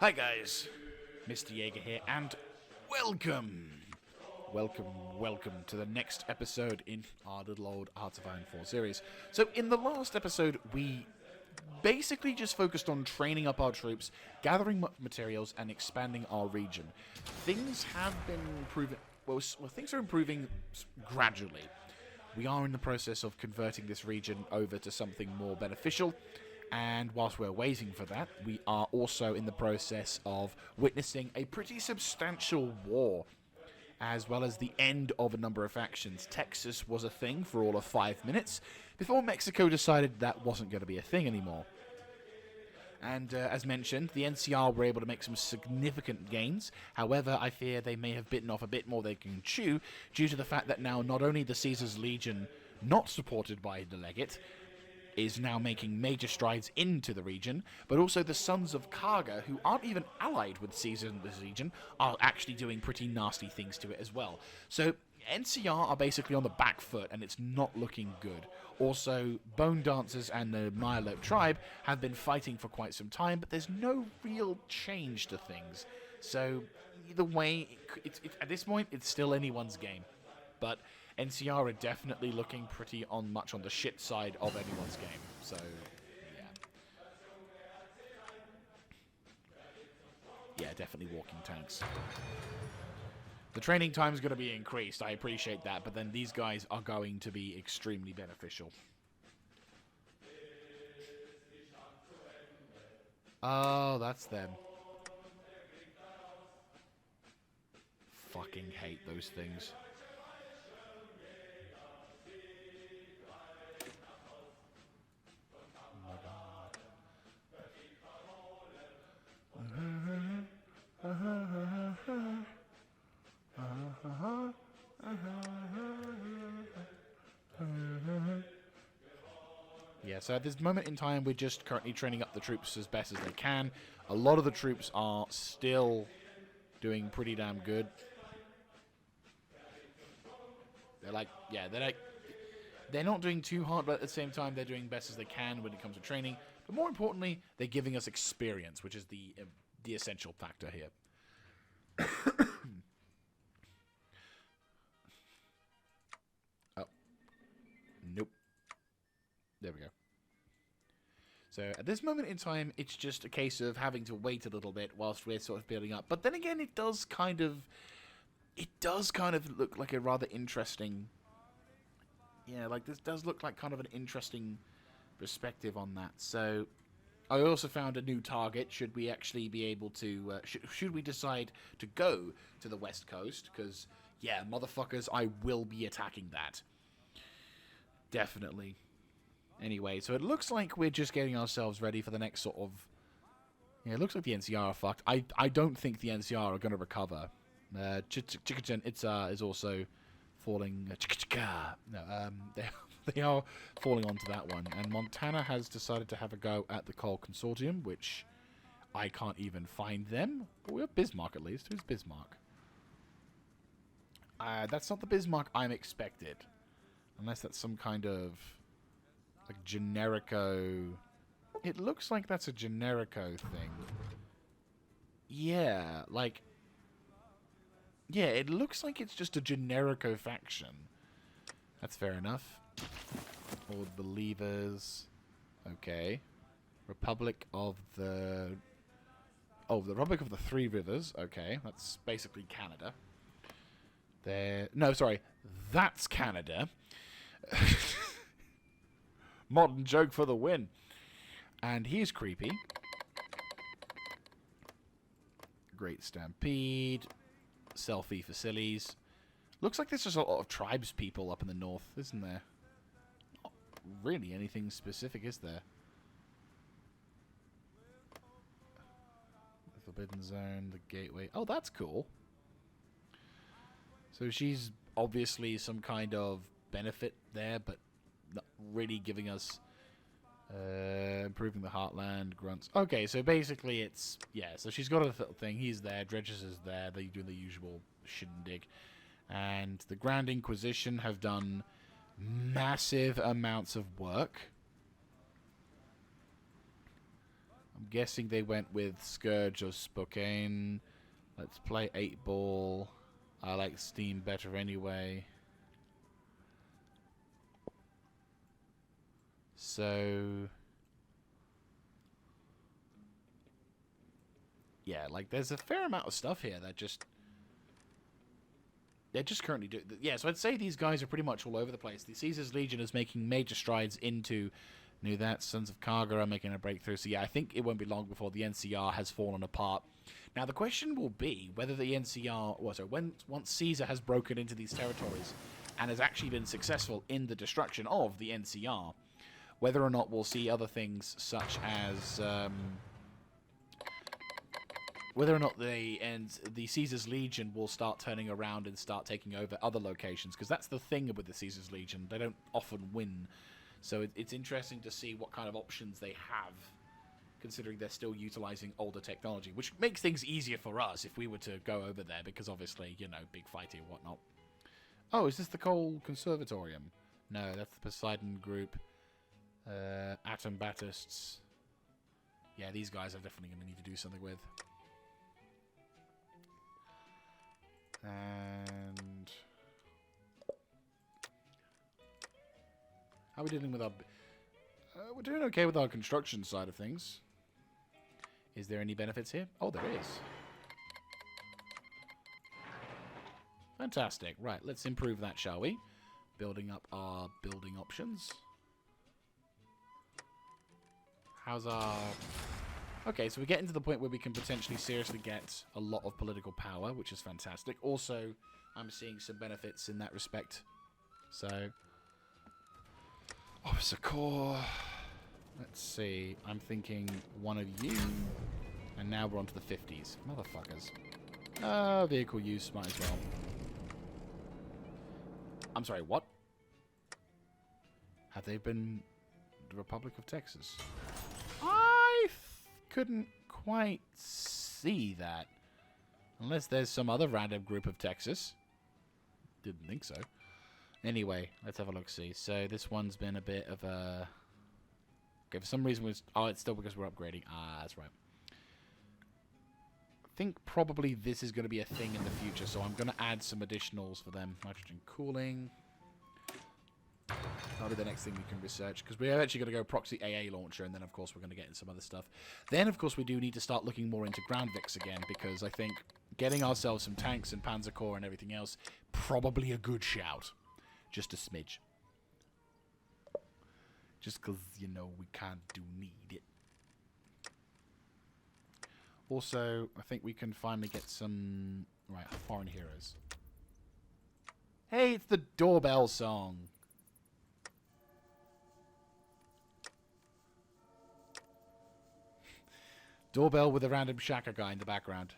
Hi guys, Mr. Jaeger here, and welcome to the next episode in our little old Hearts of Iron 4 series. So in the last episode, we basically just focused on training up our troops, gathering materials, and expanding our region. Things have been improving, things are improving gradually. We are in the process of converting this region over to something more beneficial. And whilst we're waiting for that, we are also in the process of witnessing a pretty substantial war, as well as the end of a number of factions. Texas was a thing for all of 5 minutes, before Mexico decided that wasn't going to be a thing anymore. And as mentioned, the NCR were able to make some significant gains. However, I fear they may have bitten off a bit more they can chew, due to the fact that now not only the Caesar's Legion, not supported by the Legate, is now making major strides into the region, but also the Sons of Karga, who aren't even allied with Caesar and the Legion, are actually doing pretty nasty things to it as well. So NCR are basically on the back foot, and it's not looking good. Also, Bone Dancers and the Mirelurk tribe have been fighting for quite some time, but there's no real change to things. So either way, at this point, it's still anyone's game. But NCR are definitely looking pretty much on the shit side of anyone's game. So, yeah. Yeah, definitely walking tanks. The training time is going to be increased. I appreciate that. But then these guys are going to be extremely beneficial. Oh, that's them. Fucking hate those things. Yeah, so at this moment in time, we're just currently training up the troops as best as they can. A lot of the troops are still doing pretty damn good. They're not doing too hard, but at the same time, they're doing best as they can when it comes to training. But more importantly, they're giving us experience, which is the essential factor here. Oh. Nope. There we go. So at this moment in time, it's just a case of having to wait a little bit whilst we're sort of building up. But then again, it does kind of look like a rather interesting. Yeah, like this does look like kind of an interesting perspective on that. So I also found a new target. Should we actually be able to? Should we decide to go to the West Coast? Because yeah, motherfuckers, I will be attacking that. Definitely. Anyway, so it looks like we're just getting ourselves ready for the next sort of. Yeah, it looks like the NCR are fucked. I don't think the NCR are going to recover. Is also falling. No, they are falling onto that one. And Montana has decided to have a go at the Coal Consortium, which I can't even find them. Well, we have Bismarck at least. Who's Bismarck? That's not the Bismarck I'm expected. Unless that's some kind of like generico. It looks like that's a generico thing. Yeah, like. Yeah, it looks like it's just a generico faction. That's fair enough. All the believers. Okay. Republic of the... Oh, the Republic of the Three Rivers. Okay, that's basically Canada. No, sorry. That's Canada. Modern joke for the win. And he's creepy. Great Stampede. Selfie facilities. Looks like there's just a lot of tribes people up in the north, isn't there? Not really anything specific, is there? The Forbidden Zone, the Gateway. Oh, that's cool. So she's obviously some kind of benefit there, but not really giving us improving the Heartland, grunts. Okay, so basically it's, yeah, so she's got a little thing. He's there, Dredges is there, they do the usual shindig. And the Grand Inquisition have done massive amounts of work. I'm guessing they went with Scourge or Spokane. Let's play 8-ball. I like Steam better anyway. So... yeah, like, there's a fair amount of stuff here that just... they're just currently doing... yeah, so I'd say these guys are pretty much all over the place. The Caesar's Legion is making major strides into... knew that. Sons of Karga are making a breakthrough. So, yeah, I think it won't be long before the NCR has fallen apart. Now, the question will be whether the NCR... well, so once Caesar has broken into these territories and has actually been successful in the destruction of the NCR, whether or not we'll see other things such as... whether or not the Caesar's Legion will start turning around and start taking over other locations. Because that's the thing with the Caesar's Legion. They don't often win. So it's interesting to see what kind of options they have, considering they're still utilizing older technology, which makes things easier for us if we were to go over there, because obviously, you know, big fighting and whatnot. Oh, is this the Coal Conservatorium? No, that's the Poseidon Group. Atom Batists. Yeah, these guys are definitely going to need to do something with. And... how are we dealing with our... we're doing okay with our construction side of things. Is there any benefits here? Oh, there is. Fantastic. Right, let's improve that, shall we? Building up our building options. How's our... okay, so we're getting to the point where we can potentially seriously get a lot of political power, which is fantastic. Also, I'm seeing some benefits in that respect. So... Officer Corps. Let's see. I'm thinking one of you. And now we're on to the 50s. Motherfuckers. Vehicle use, might as well. I'm sorry, what? Have they been the Republic of Texas? I couldn't quite see that. Unless there's some other random group of Texas. Didn't think so. Anyway, let's have a look-see. So this one's been a bit of a... okay, for some reason... oh, it's still because we're upgrading. Ah, that's right. I think probably this is going to be a thing in the future, so I'm going to add some additionals for them. Nitrogen cooling. That'll be the next thing we can research, because we're actually going to go proxy AA launcher, and then, of course, we're going to get in some other stuff. Then, of course, we do need to start looking more into ground Vix again, because I think getting ourselves some tanks and Panzer Corps and everything else, probably a good shout. Just a smidge. Just because, you know, we kind of do need it. Also, I think we can finally get some... right, foreign heroes. Hey, it's the doorbell song. Doorbell with a random Shaka guy in the background.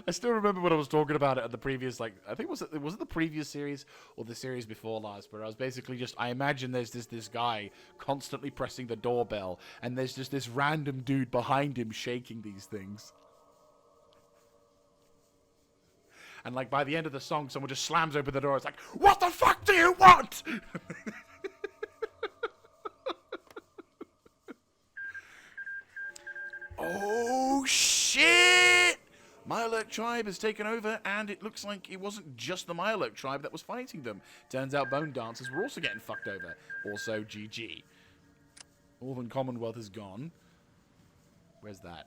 I still remember when I was talking about it at the previous, like, I think was it the previous series or the series before last, where I was basically just, I imagine there's this guy constantly pressing the doorbell, and there's just this random dude behind him shaking these things. And, like, by the end of the song, someone just slams open the door. It's like, what the fuck do you want? Oh, shit! Myalurk tribe has taken over, and it looks like it wasn't just the Myalurk tribe that was fighting them. Turns out Bone Dancers were also getting fucked over. Also, GG. Northern Commonwealth is gone. Where's that?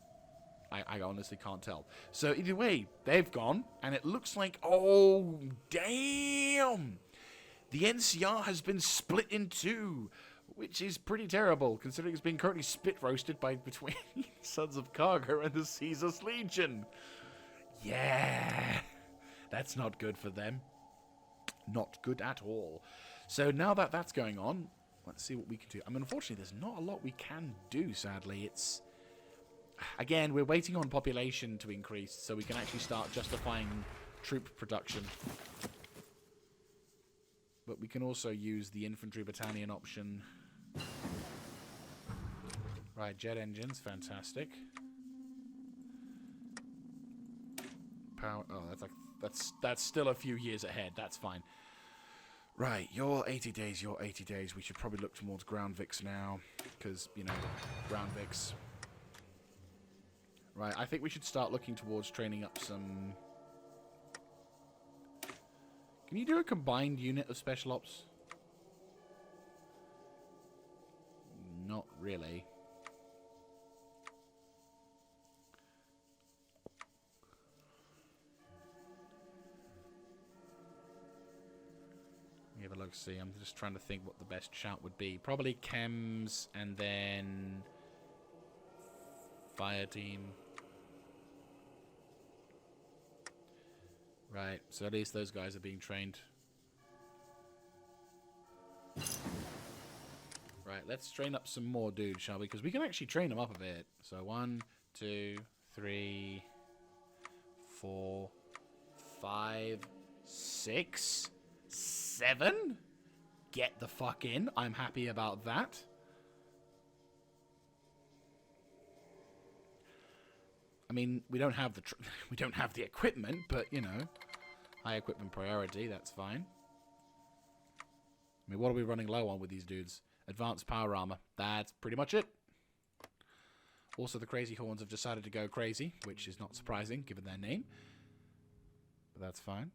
I honestly can't tell. So, either way, they've gone, and it looks like... oh, damn! The NCR has been split in two, which is pretty terrible, considering it's been currently spit-roasted by between Sons of Karga and the Caesar's Legion. Yeah, that's not good for them. Not good at all. So now that that's going on, let's see what we can do. I mean, unfortunately, there's not a lot we can do, sadly. It's, again, we're waiting on population to increase so we can actually start justifying troop production. But we can also use the infantry battalion option. Right, jet engines, fantastic. Power, oh, that's still a few years ahead. That's fine. Right, you're 80 days, you're 80 days. We should probably look towards ground Vix now. Because, you know, ground Vix. Right, I think we should start looking towards training up some... Can you do a combined unit of special ops? Not really. Let me have a look, see. I'm just trying to think what the best shout would be. Probably chems and then fire team. Right, so at least those guys are being trained. Right, let's train up some more dudes, shall we? Because we can actually train them up a bit. So 1, 2, 3, 4, 5, 6, 7. Get the fuck in. I'm happy about that. I mean, we don't have the equipment, but you know, high equipment priority. That's fine. I mean, what are we running low on with these dudes? Advanced power armor. That's pretty much it. Also, the Crazy Horns have decided to go crazy, which is not surprising given their name. But that's fine.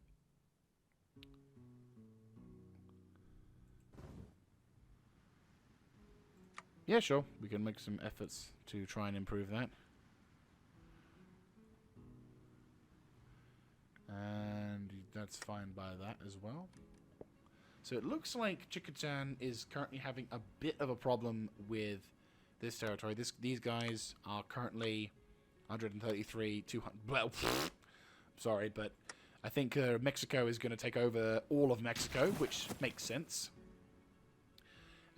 Yeah, sure. We can make some efforts to try and improve that. And that's fine by that as well. So it looks like Chikatan is currently having a bit of a problem with this territory. These guys are currently 133, 200... Well, sorry, but I think Mexico is going to take over all of Mexico, which makes sense.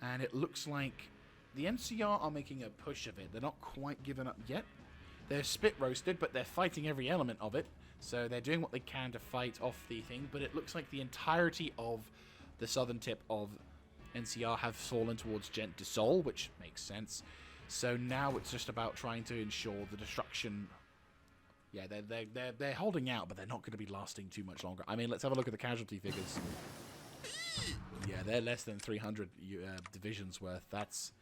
And it looks like the NCR are making a push of it. They're not quite given up yet. They're spit roasted, but they're fighting every element of it. So they're doing what they can to fight off the thing, but it looks like the entirety of the southern tip of NCR have fallen towards Gent de Sol, which makes sense. So now it's just about trying to ensure the destruction. Yeah, they're holding out, but they're not going to be lasting too much longer. I mean, let's have a look at the casualty figures. Yeah, they're less than 300 divisions worth. That's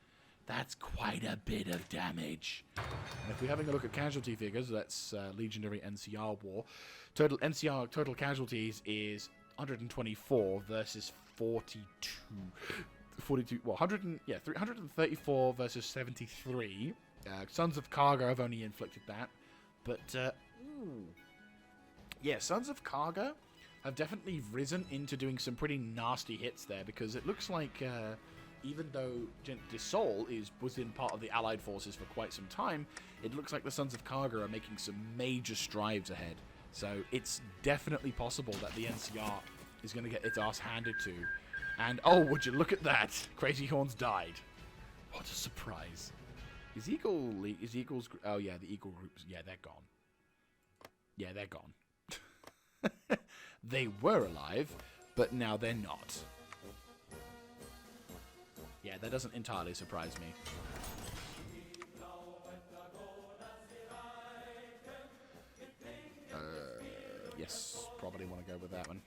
quite a bit of damage. And if we're having a look at casualty figures, that's Legionary NCR War. Total NCR total casualties is 124 versus 42. 42. Well, 334 versus 73. Sons of Karga have only inflicted that, but yeah, Sons of Karga have definitely risen into doing some pretty nasty hits there, because it looks like. Even though Gent de Sol was in part of the Allied forces for quite some time, it looks like the Sons of Karga are making some major strides ahead. So it's definitely possible that the NCR is going to get its ass handed to. And, oh, would you look at that? Crazy Horns died. What a surprise. Is Eagles... Oh, yeah, the Eagle groups... Yeah, they're gone. Yeah, they're gone. They were alive, but now they're not. Yeah, that doesn't entirely surprise me. Yes, probably want to go with that one.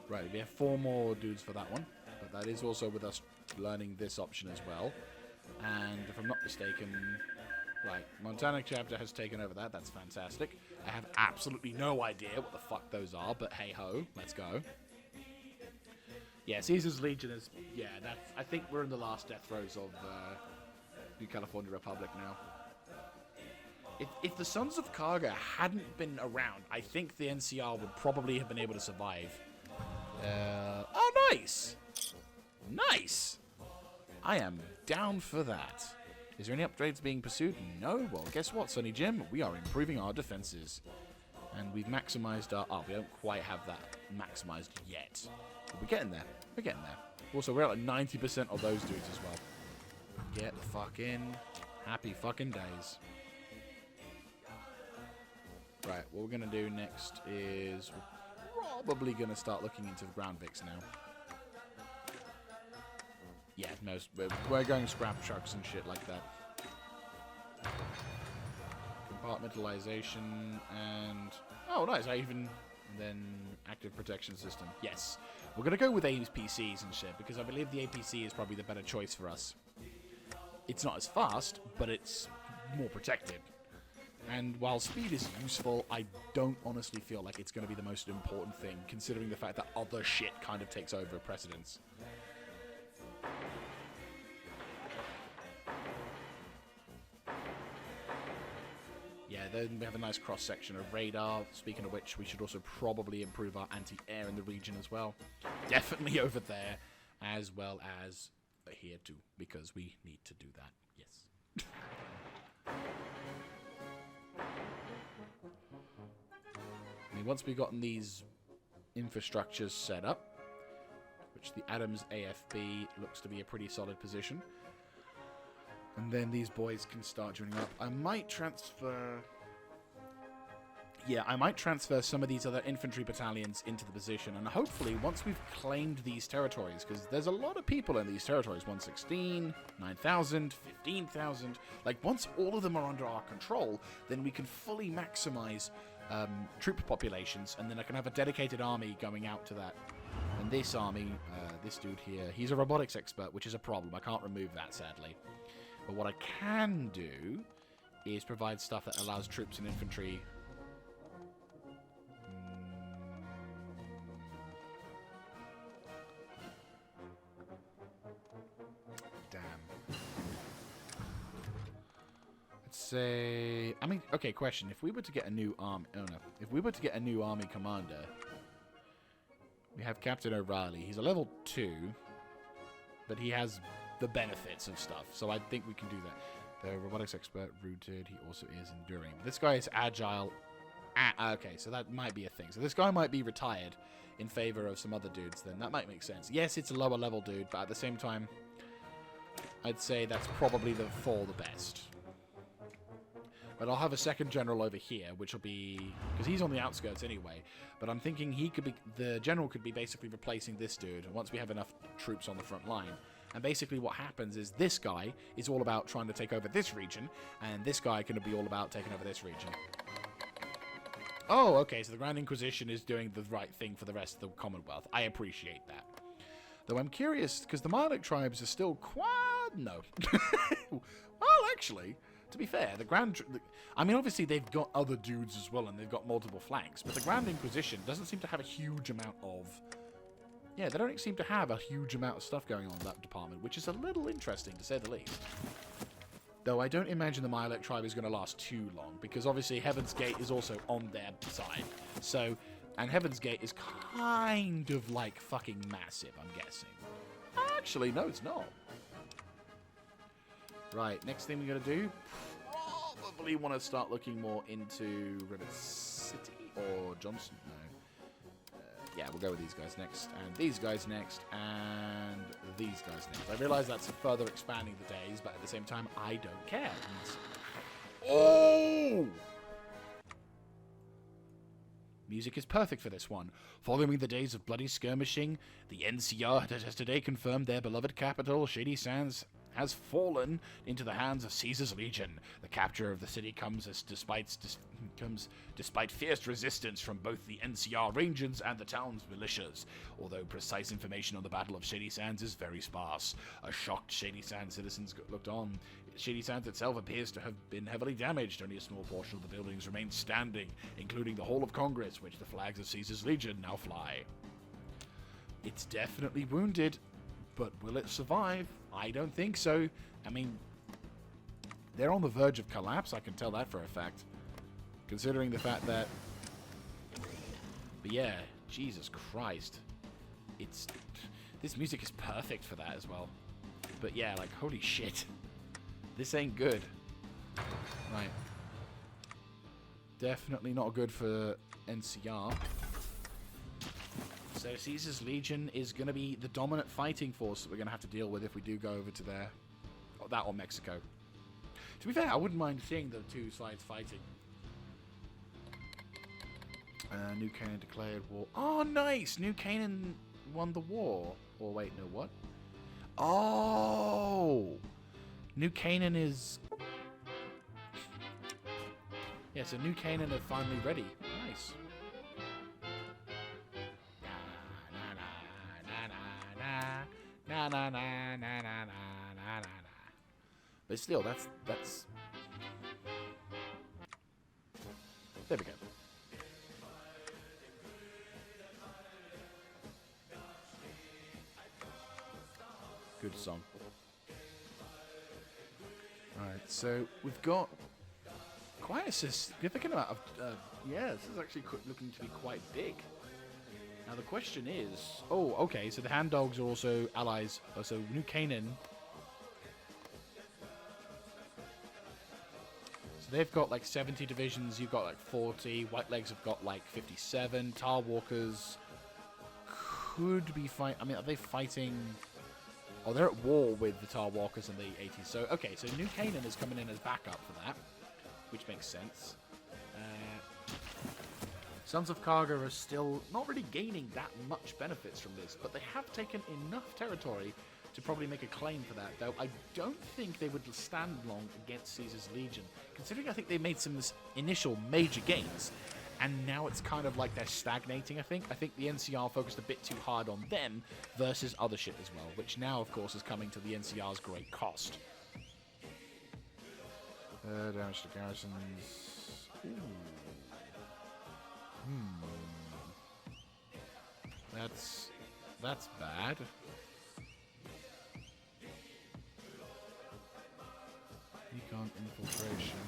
Right, we have 4 more dudes for that one, but that is also with us learning this option as well. And if I'm not mistaken... Right, Montana chapter has taken over that. That's fantastic. I have absolutely no idea what the fuck those are, but hey-ho, let's go. Yeah, Caesar's Legion is... Yeah, that's... I think we're in the last death throes of New California Republic now. If the Sons of Karga hadn't been around, I think the NCR would probably have been able to survive. Oh, nice! Nice! I am down for that. Is there any upgrades being pursued? No? Well, guess what, Sonny Jim? We are improving our defenses. And we've maximized our... Oh, we don't quite have that maximized yet. But we're getting there. We're getting there. Also, we're at like 90% of those dudes as well. Get the fuck in. Happy fucking days. Right, what we're going to do next is... We're probably going to start looking into the ground Vix now. Yeah, no, we're going scrap trucks and shit like that. Compartmentalization and... Oh, nice. And then active protection system. Yes. We're going to go with APCs and shit, because I believe the APC is probably the better choice for us. It's not as fast, but it's more protected. And while speed is useful, I don't honestly feel like it's going to be the most important thing, considering the fact that other shit kind of takes over precedence. Yeah, then we have a nice cross-section of radar. Speaking of which, we should also probably improve our anti-air in the region as well. Definitely over there, as well as here too, because we need to do that. Yes. I mean, once we've gotten these infrastructures set up, which the Adams AFB looks to be a pretty solid position, and then these boys can start joining up. I might transfer... Yeah, I might transfer some of these other infantry battalions into the position, and hopefully, once we've claimed these territories, because there's a lot of people in these territories, 116, 9,000, 15,000, like, once all of them are under our control, then we can fully maximize troop populations, and then I can have a dedicated army going out to that. And this army, this dude here, he's a robotics expert, which is a problem. I can't remove that, sadly. But what I can do is provide stuff that allows troops and infantry... Damn. Let's say... I mean, okay, question. If we were to get a new army... Oh, no. If we were to get a new army commander... We have Captain O'Reilly. He's a level 2, but he has the benefits of stuff, so I think we can do that. The robotics expert, rooted, he also is enduring. This guy is agile. Okay, so that might be a thing. So this guy might be retired in favor of some other dudes, then that might make sense. Yes, it's a lower level dude, but at the same time, I'd say that's probably for the best. But I'll have a second general over here, which will be... Because he's on the outskirts anyway. But I'm thinking he could be... The general could be basically replacing this dude once we have enough troops on the front line. And basically what happens is this guy is all about trying to take over this region, and this guy can be all about taking over this region. Oh, okay, so the Grand Inquisition is doing the right thing for the rest of the Commonwealth. I appreciate that. Though I'm curious, because the Marduk tribes are still quite... No. Well, actually... To be fair, I mean, obviously they've got other dudes as well, and they've got multiple flanks, but the Grand Inquisition doesn't seem to have a huge amount of... Yeah, they don't seem to have a huge amount of stuff going on in that department, which is a little interesting, to say the least. Though I don't imagine the Mylek tribe is going to last too long, because obviously Heaven's Gate is also on their side. So, and Heaven's Gate is kind of like fucking massive, I'm guessing. Actually, no, it's not. Right, next thing we're going to do, probably want to start looking more into River City or Johnson. No. Yeah, we'll go with these guys next, and these guys next, and these guys next. I realize that's further expanding the days, but at the same time, I don't care. Oh! Music is perfect for this one. Following the days of bloody skirmishing, the NCR has today confirmed their beloved capital, Shady Sands, has fallen into the hands of Caesar's Legion. The capture of the city comes despite fierce resistance from both the NCR Rangers and the town's militias, although precise information on the Battle of Shady Sands is very sparse. A shocked Shady Sands citizens looked on. Shady Sands itself appears to have been heavily damaged. Only a small portion of the buildings remain standing, including the Hall of Congress, which the flags of Caesar's Legion now fly. It's definitely wounded, but will it survive? I don't think so. I mean, they're on the verge of collapse, I can tell that for a fact. Considering the fact that... But yeah, Jesus Christ. This music is perfect for that as well. But yeah, like, holy shit. This ain't good. Right. Definitely not good for NCR. So Caesar's Legion is going to be the dominant fighting force that we're going to have to deal with if we do go over to there. Or that or Mexico. To be fair, I wouldn't mind seeing the two sides fighting. New Canaan declared war. Oh, nice! New Canaan won the war. Or wait, no, what? Oh! New Canaan is... Yeah, so New Canaan are finally ready. Nice. Na na na na na na na na na. But still, that's. There we go. Good song. Alright, so we've got quite a significant amount of... yeah, this is actually looking to be quite big. Now the question is... Oh, okay, so the Hand Dogs are also allies. So New Canaan... So they've got like 70 divisions, you've got like 40. Whitelegs have got like 57. Tar Walkers could be fighting... I mean, are they fighting... Oh, they're at war with the Tar Walkers in the 80s. So, okay, so New Canaan is coming in as backup for that, which makes sense. Sons of Karga are still not really gaining that much benefits from this, but they have taken enough territory to probably make a claim for that, though I don't think they would stand long against Caesar's Legion, considering I think they made some initial major gains, and now it's kind of like they're stagnating, I think. I think the NCR focused a bit too hard on them versus other shit as well, which now, of course, is coming to the NCR's great cost. Damage to garrisons. Ooh. That's bad. Recon infiltration.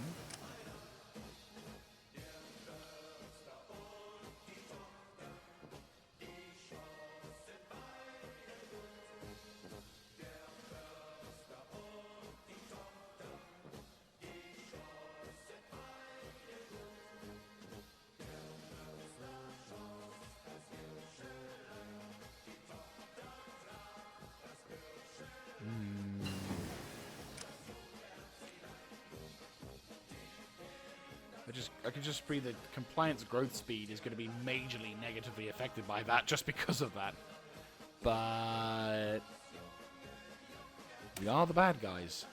I can just breathe. The compliance growth speed is going to be majorly negatively affected by that just because of that. But we are the bad guys.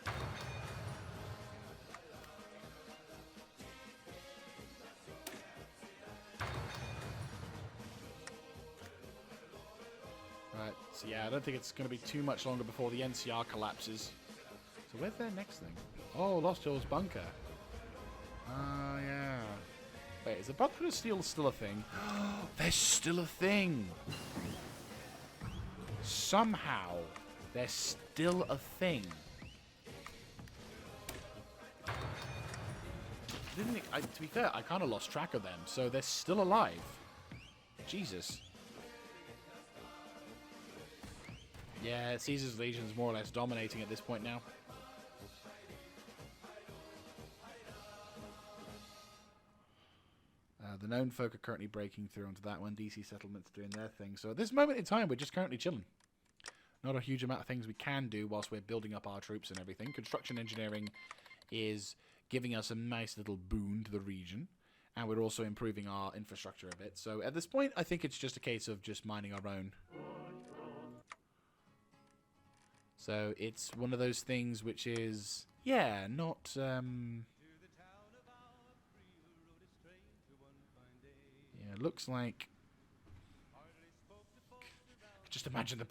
Right, so yeah, I don't think it's going to be too much longer before the NCR collapses. So where's their next thing? Oh, Lost Hills Bunker. Yeah. Wait, is the Brotherhood of Steel still a thing? They're still a thing! Somehow, they're still a thing. To be fair, I kind of lost track of them, so they're still alive. Jesus. Yeah, Caesar's Legion's more or less dominating at this point now. The known folk are currently breaking through onto that one. DC settlements doing their thing. So at this moment in time, we're just currently chilling. Not a huge amount of things we can do whilst we're building up our troops and everything. Construction engineering is giving us a nice little boon to the region. And we're also improving our infrastructure a bit. So at this point, I think it's just a case of just minding our own. So it's one of those things which is, yeah, not... It looks like... Just imagine the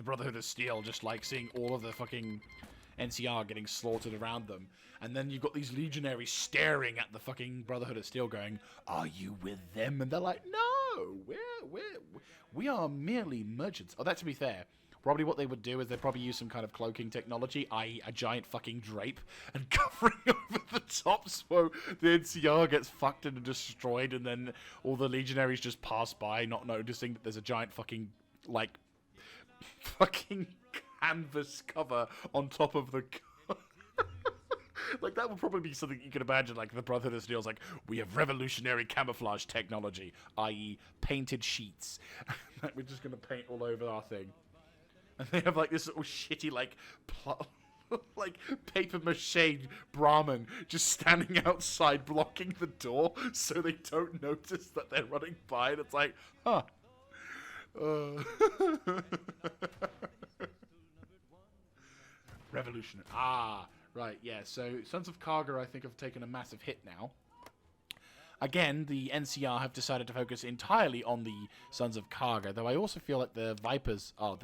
Brotherhood of Steel just like seeing all of the fucking NCR getting slaughtered around them. And then you've got these legionaries staring at the fucking Brotherhood of Steel going, "Are you with them?" And they're like, "No, we are merely merchants." Oh, that to be fair. Probably what they would do is they'd probably use some kind of cloaking technology, i.e. a giant fucking drape, and covering over the top so the NCR gets fucked and destroyed, and then all the legionaries just pass by, not noticing that there's a giant fucking, like, fucking canvas cover on top of the... Like, that would probably be something you could imagine, like, the Brotherhood of Steel's like, "We have revolutionary camouflage technology, i.e. painted sheets." Like, we're just going to paint all over our thing. And they have, like, this little shitty, like, like, papier-mâché Brahmin just standing outside blocking the door so they don't notice that they're running by. And it's like, huh. Revolutionary. Ah, right, yeah. So Sons of Karga, I think, have taken a massive hit now. Again, the NCR have decided to focus entirely on the Sons of Karga, though I also feel like the Vipers are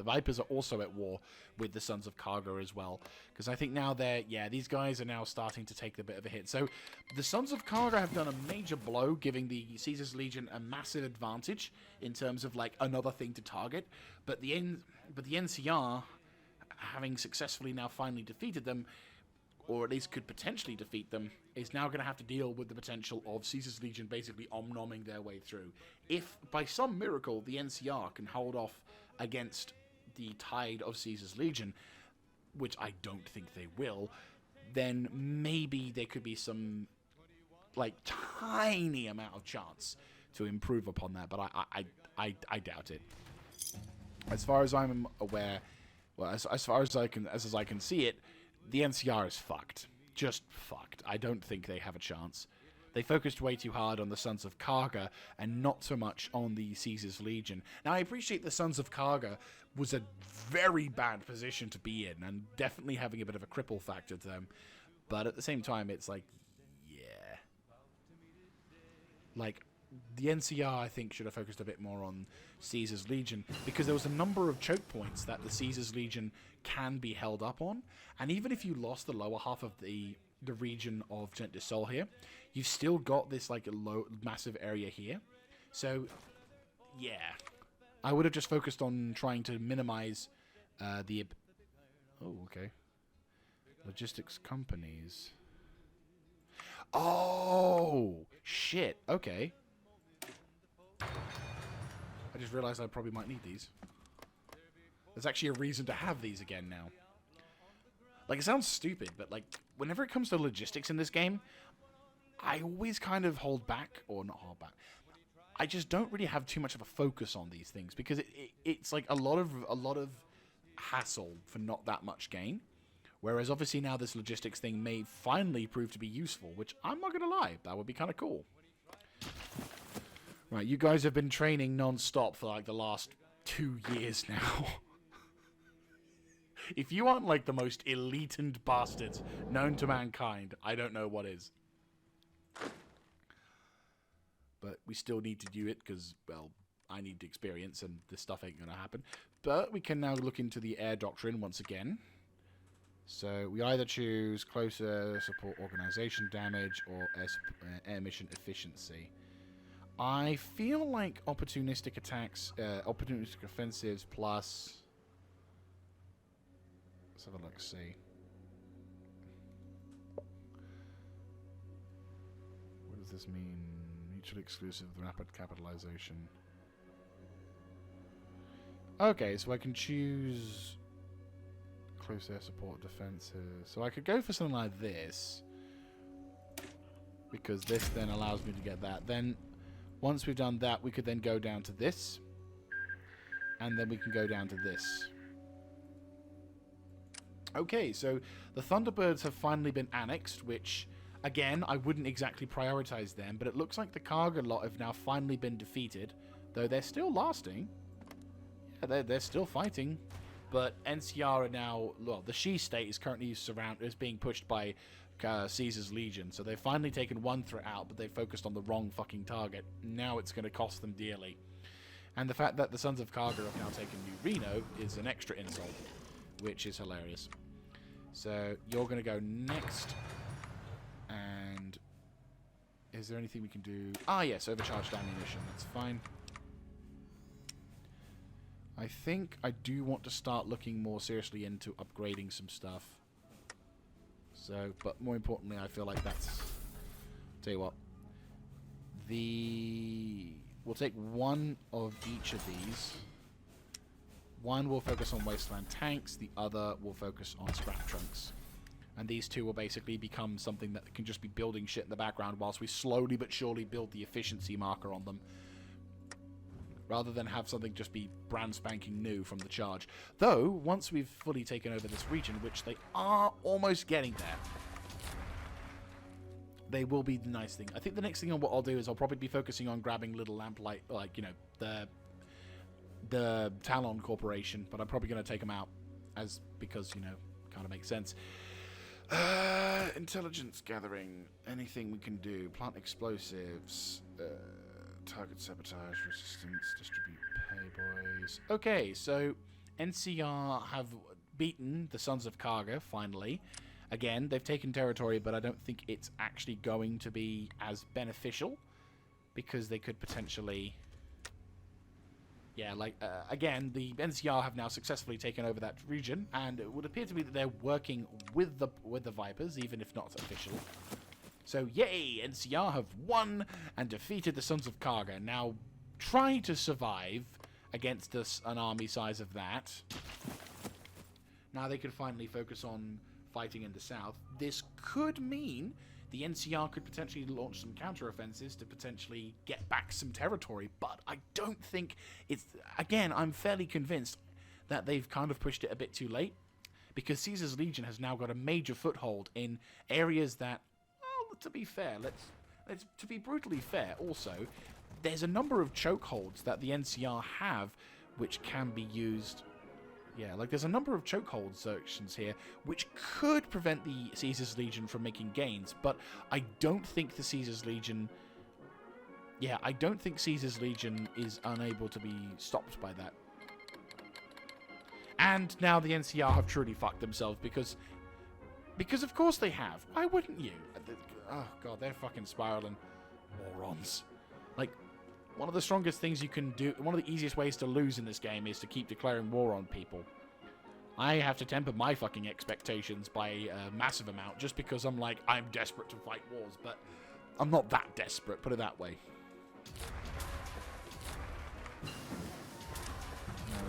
also at war with the Sons of Karga as well, because I think now these guys are now starting to take a bit of a hit. So the Sons of Karga have done a major blow, giving the Caesar's Legion a massive advantage in terms of like another thing to target, but the NCR, having successfully now finally defeated them, or at least could potentially defeat them, is now going to have to deal with the potential of Caesar's Legion basically omnoming their way through. If, by some miracle, the NCR can hold off against the tide of Caesar's Legion, which I don't think they will, then maybe there could be some, like, tiny amount of chance to improve upon that, but I doubt it. As far as I'm aware, well, as far as I can see it, the NCR is fucked. Just fucked. I don't think they have a chance. They focused way too hard on the Sons of Karga and not so much on the Caesar's Legion. Now, I appreciate the Sons of Karga was a very bad position to be in and definitely having a bit of a cripple factor to them. But at the same time, it's like, yeah. Like, the NCR, I think, should have focused a bit more on Caesar's Legion, because there was a number of choke points that the Caesar's Legion can be held up on, and even if you lost the lower half of the region of Gent de Sol here, you've still got this like massive area here. So, yeah, I would have just focused on trying to minimize the... Oh, okay. Logistics companies. Oh, shit. Okay. I just realized I probably might need these. There's actually a reason to have these again now. Like, it sounds stupid, but, like, whenever it comes to logistics in this game, I always kind of hold back, or not hold back. I just don't really have too much of a focus on these things, because it's like a lot of hassle for not that much gain. Whereas, obviously, now this logistics thing may finally prove to be useful, which I'm not going to lie, that would be kind of cool. Right, you guys have been training non-stop for, like, the last 2 years now. If you aren't, like, the most elitened bastards known to mankind, I don't know what is. But we still need to do it, because, well, I need experience, and this stuff ain't going to happen. But we can now look into the air doctrine once again. So we either choose closer support organization damage or air mission efficiency. I feel like opportunistic attacks, opportunistic offensives plus... Let's have a look, see. What does this mean? Mutually exclusive, rapid capitalization. Okay, so I can choose... Close air support defenses. So I could go for something like this, because this then allows me to get that. Then once we've done that, we could then go down to this, and then we can go down to this. Okay, so the Thunderbirds have finally been annexed, which again I wouldn't exactly prioritize them, but it looks like the Karga lot have now finally been defeated, though they're still lasting. Yeah, they're still fighting. But NCR are now... Well, the Shi state is currently being pushed by Caesar's Legion. So they've finally taken one threat out, but they focused on the wrong fucking target. Now it's going to cost them dearly. And the fact that the Sons of Karga have now taken New Reno is an extra insult, which is hilarious. So you're going to go next. And is there anything we can do? Ah, yes, overcharged ammunition. That's fine. I think I do want to start looking more seriously into upgrading some stuff. So, but more importantly, I feel like that's... Tell you what. We'll take one of each of these. One will focus on wasteland tanks, the other will focus on scrap trunks. And these two will basically become something that can just be building shit in the background whilst we slowly but surely build the efficiency marker on them, rather than have something just be brand spanking new from the charge. Though, once we've fully taken over this region, which they are almost getting there, they will be the nice thing. I think the next thing what I'll do is I'll probably be focusing on grabbing little lamplight, like, you know, the Talon Corporation, but I'm probably going to take them out, because, you know, kind of makes sense. Intelligence gathering. Anything we can do. Plant explosives. Target sabotage. Resistance. Distribute pay boys. Okay, so NCR have beaten the Sons of Karga, finally. Again, they've taken territory, but I don't think it's actually going to be as beneficial. Because they could potentially... Yeah, like, again, the NCR have now successfully taken over that region, and it would appear to be that they're working with the Vipers, even if not official. So, yay! NCR have won and defeated the Sons of Karga. Now, try to survive against an army size of that. Now they can finally focus on fighting in the south. This could mean the NCR could potentially launch some counter-offensives to potentially get back some territory, but I don't think it's... Again, I'm fairly convinced that they've kind of pushed it a bit too late, because Caesar's Legion has now got a major foothold in areas that, well, to be fair, to be brutally fair also, there's a number of chokeholds that the NCR have which can be used... Yeah, like there's a number of chokehold sections here which could prevent the Caesar's Legion from making gains, but I don't think the Caesar's Legion... Yeah, I don't think Caesar's Legion is unable to be stopped by that. And now the NCR have truly fucked themselves because of course they have. Why wouldn't you? Oh god, they're fucking spiraling. Morons. Like, one of the strongest things you can do, one of the easiest ways to lose in this game is to keep declaring war on people. I have to temper my fucking expectations by a massive amount just because I'm like, I'm desperate to fight wars, but I'm not that desperate, put it that way. No,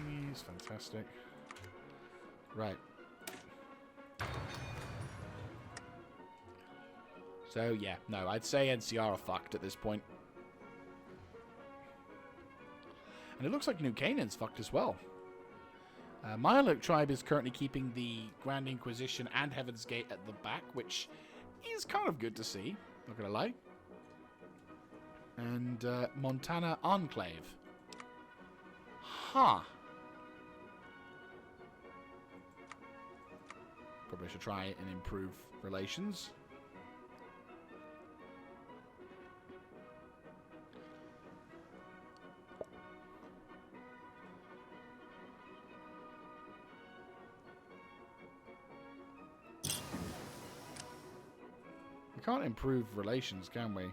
these, fantastic. Right. So, yeah, no, I'd say NCR are fucked at this point. And it looks like New Canaan's fucked as well. Myalok tribe is currently keeping the Grand Inquisition and Heaven's Gate at the back, which is kind of good to see, not gonna lie. And Montana Enclave. Huh. Probably should try and improve relations. We can't improve relations, can we?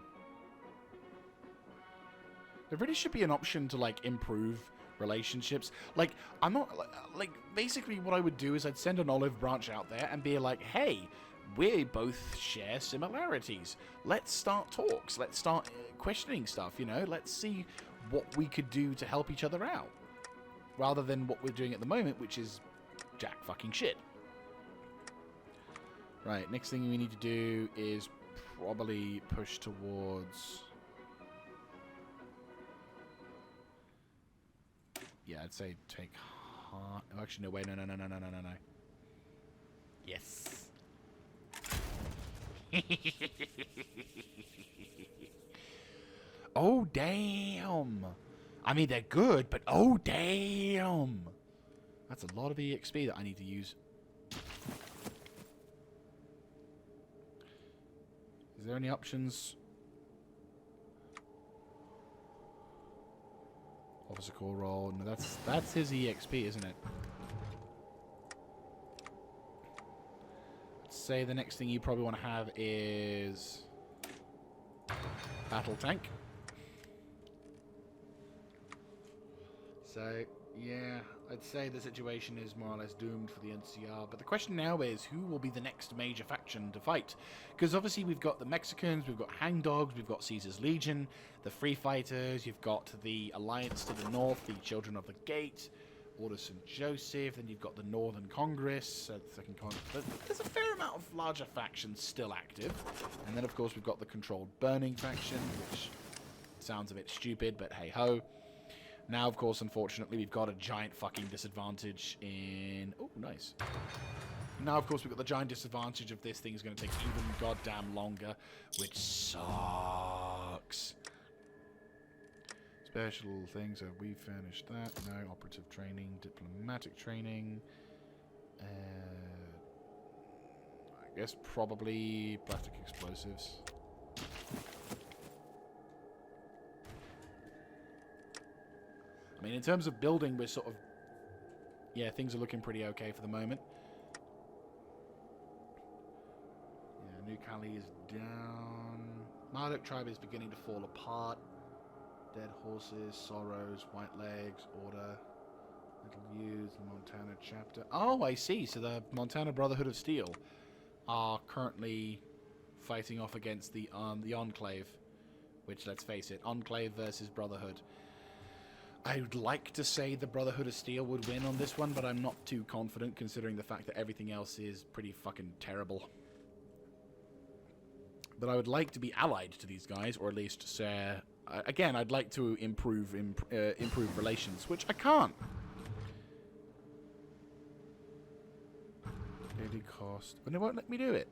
There really should be an option to, like, improve relationships. Like, I'm not... Like, basically what I would do is I'd send an olive branch out there and be like, hey, we both share similarities. Let's start talks. Let's start questioning stuff, you know? Let's see what we could do to help each other out. Rather than what we're doing at the moment, which is jack fucking shit. Right, next thing we need to do is probably push towards... Yeah, I'd say take... Oh, actually, no, wait, no. Yes. Oh, damn. I mean, they're good, but oh, damn. That's a lot of EXP that I need to use. Is there any options? Officer core roll. No, that's his EXP, isn't it? Let's say the next thing you probably want to have is battle tank. So, yeah, I'd say the situation is more or less doomed for the NCR. But the question now is, who will be the next major faction to fight? Because obviously we've got the Mexicans, we've got Hangdogs, we've got Caesar's Legion, the Free Fighters, you've got the Alliance to the north, the Children of the Gate, Order St. Joseph, then you've got the Northern Congress, Second Congress. There's a fair amount of larger factions still active. And then, of course, we've got the Controlled Burning faction, which sounds a bit stupid, but hey-ho. Now, of course, unfortunately, we've got a giant fucking disadvantage in... Oh, nice. Now, of course, we've got the giant disadvantage of this thing's going to take even goddamn longer, which sucks. Special things, have we finished that? No. Operative training, diplomatic training. guess probably plastic explosives. I mean, in terms of building, we're sort of... Yeah, things are looking pretty okay for the moment. Yeah, New Cali is down. Marduk tribe is beginning to fall apart. Dead horses, sorrows, white legs, order, little youth, Montana chapter. Oh, I see. So the Montana Brotherhood of Steel are currently fighting off against the Enclave, which, let's face it, Enclave versus Brotherhood. I would like to say the Brotherhood of Steel would win on this one, but I'm not too confident considering the fact that everything else is pretty fucking terrible. But I would like to be allied to these guys, or at least say... again, I'd like to improve relations, which I can't. Daily cost... But it won't let me do it.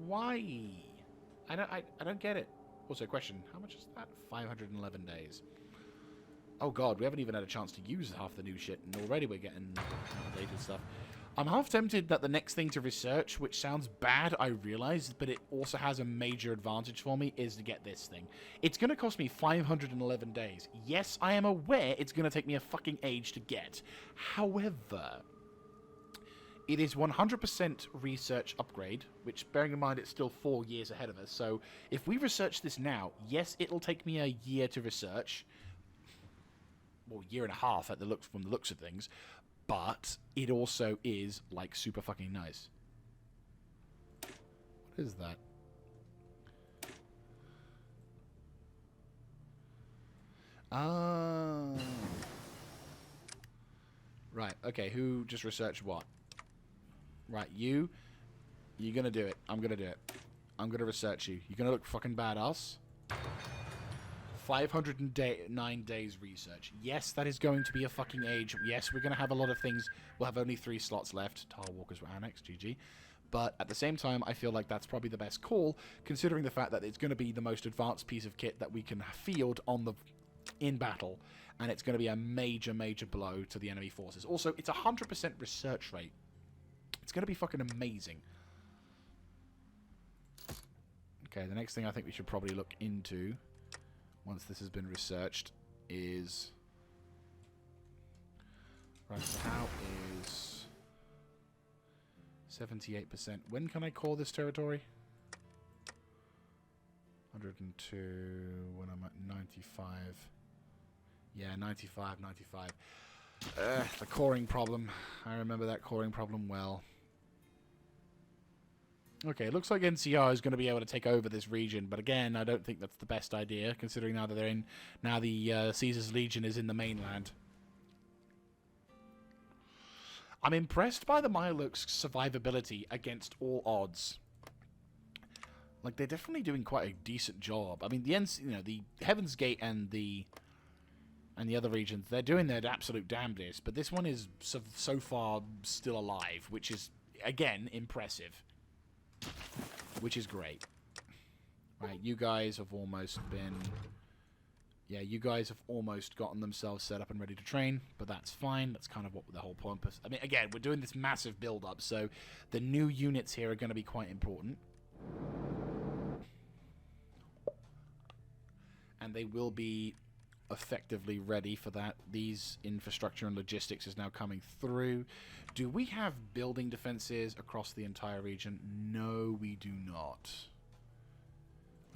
Why? I don't get it. Also, question, how much is that? 511 days. Oh god, we haven't even had a chance to use half the new shit, and already we're getting outdated stuff. I'm half tempted that the next thing to research, which sounds bad, I realize, but it also has a major advantage for me, is to get this thing. It's going to cost me 511 days. Yes, I am aware it's going to take me a fucking age to get. However... It is 100% research upgrade, which, bearing in mind, it's still 4 years ahead of us. So, if we research this now, yes, it'll take me a year to research. Well, a year and a half from the looks of things. But it also is, like, super fucking nice. What is that? Ah. Right, okay, who just researched what? Right, you're gonna do it. I'm gonna do it. I'm gonna research you. You're gonna look fucking badass. 509 days research. Yes, that is going to be a fucking age. Yes, we're gonna have a lot of things. We'll have only 3 slots left. Tar Walkers were annexed, GG. But at the same time, I feel like that's probably the best call, considering the fact that it's gonna be the most advanced piece of kit that we can field in battle. And it's gonna be a major, major blow to the enemy forces. Also, it's 100% research rate. It's going to be fucking amazing. Okay, the next thing I think we should probably look into, once this has been researched, is... Right, so how is... 78%. When can I call this territory? 102, when I'm at 95. Yeah, 95. The coring problem. I remember that coring problem well. Okay, it looks like NCR is going to be able to take over this region, but again, I don't think that's the best idea, considering now that they're in... Now the Caesar's Legion is in the mainland. I'm impressed by the Mirelurk's survivability against all odds. Like, they're definitely doing quite a decent job. I mean, the Heaven's Gate and the other regions, they're doing their absolute damnedest, but this one is so far still alive, which is, again, impressive. Which is great. Right, you guys have almost been... Yeah, you guys have almost gotten themselves set up and ready to train, but that's fine. That's kind of what the whole purpose... I mean, again, we're doing this massive build-up, so the new units here are going to be quite important. And they will be effectively ready for that. These infrastructure and logistics is now coming through. Do we have building defenses across the entire region? No, we do not.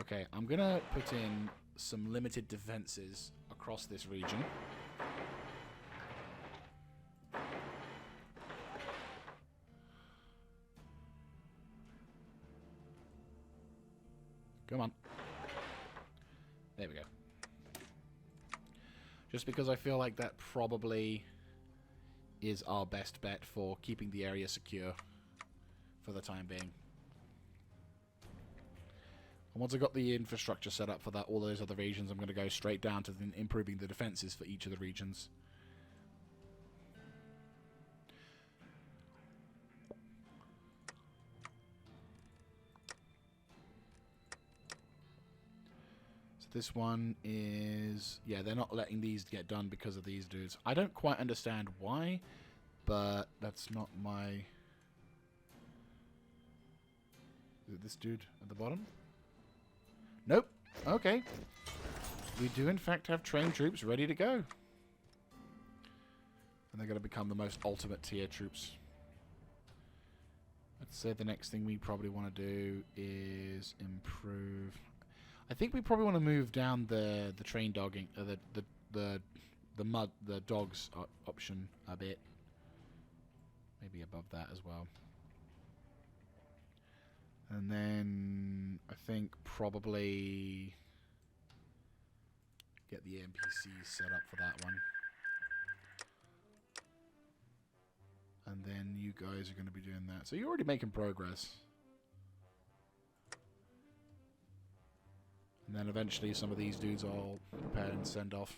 Okay, I'm gonna put in some limited defenses across this region. Come on. There we go. Just because I feel like that probably is our best bet for keeping the area secure for the time being. And once I've got the infrastructure set up for that, all those other regions, I'm going to go straight down to improving the defenses for each of the regions. This one is... Yeah, they're not letting these get done because of these dudes. I don't quite understand why, but that's not my... Is it this dude at the bottom? Nope. Okay. We do in fact have trained troops ready to go. And they're going to become the most ultimate tier troops. Let's say the next thing we probably want to do is improve. I think we probably want to move down the train dogging, the dogs option a bit. Maybe above that as well. And then I think probably get the NPCs set up for that one. And then you guys are going to be doing that. So you're already making progress. And then eventually some of these dudes I'll prepare and send off.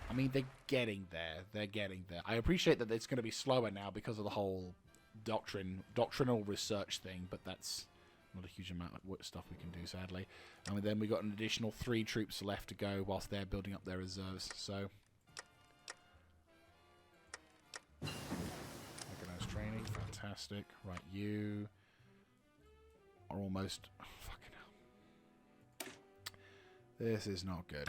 I mean, they're getting there. They're getting there. I appreciate that it's going to be slower now because of the whole doctrinal research thing, but that's not a huge amount of stuff we can do, sadly. And then we got an additional 3 troops left to go whilst they're building up their reserves. So, organized training, fantastic. Right, you are almost. Fucking hell. This is not good.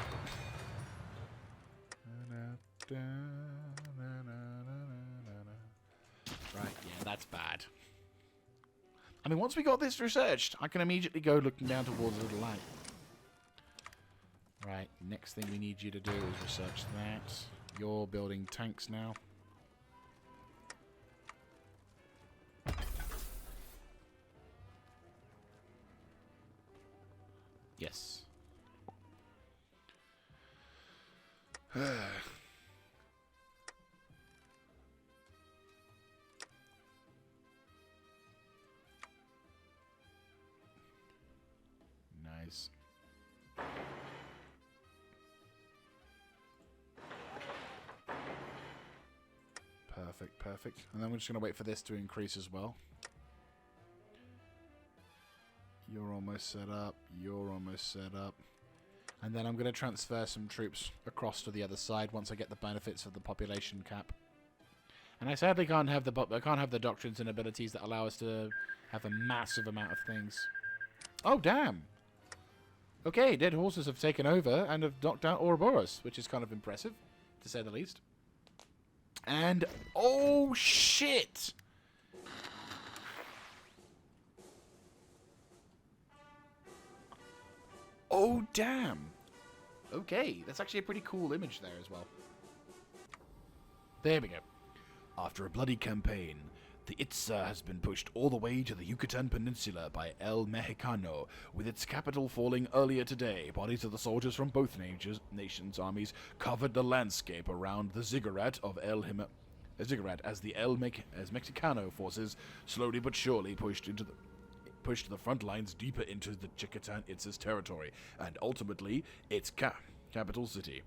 Right, yeah, that's bad. I mean, once we got this researched, I can immediately go looking down towards a little light. Right, next thing we need you to do is research that. You're building tanks now. Yes. Nice. Perfect, perfect. And then we're just going to wait for this to increase as well. You're almost set up. You're almost set up. And then I'm going to transfer some troops across to the other side once I get the benefits of the population cap. And I sadly can't have the doctrines and abilities that allow us to have a massive amount of things. Oh, damn! Okay, dead horses have taken over and have knocked out Ouroboros, which is kind of impressive, to say the least. And, oh shit! Oh, damn! Okay, that's actually a pretty cool image there as well. There we go. After a bloody campaign, the Itza has been pushed all the way to the Yucatan Peninsula by El Mexicano, with its capital falling earlier today. Bodies of the soldiers from both nations' armies covered the landscape around the ziggurat of as the Mexicano forces slowly but surely pushed the front lines deeper into the Yucatan Itza's territory, and ultimately its capital city.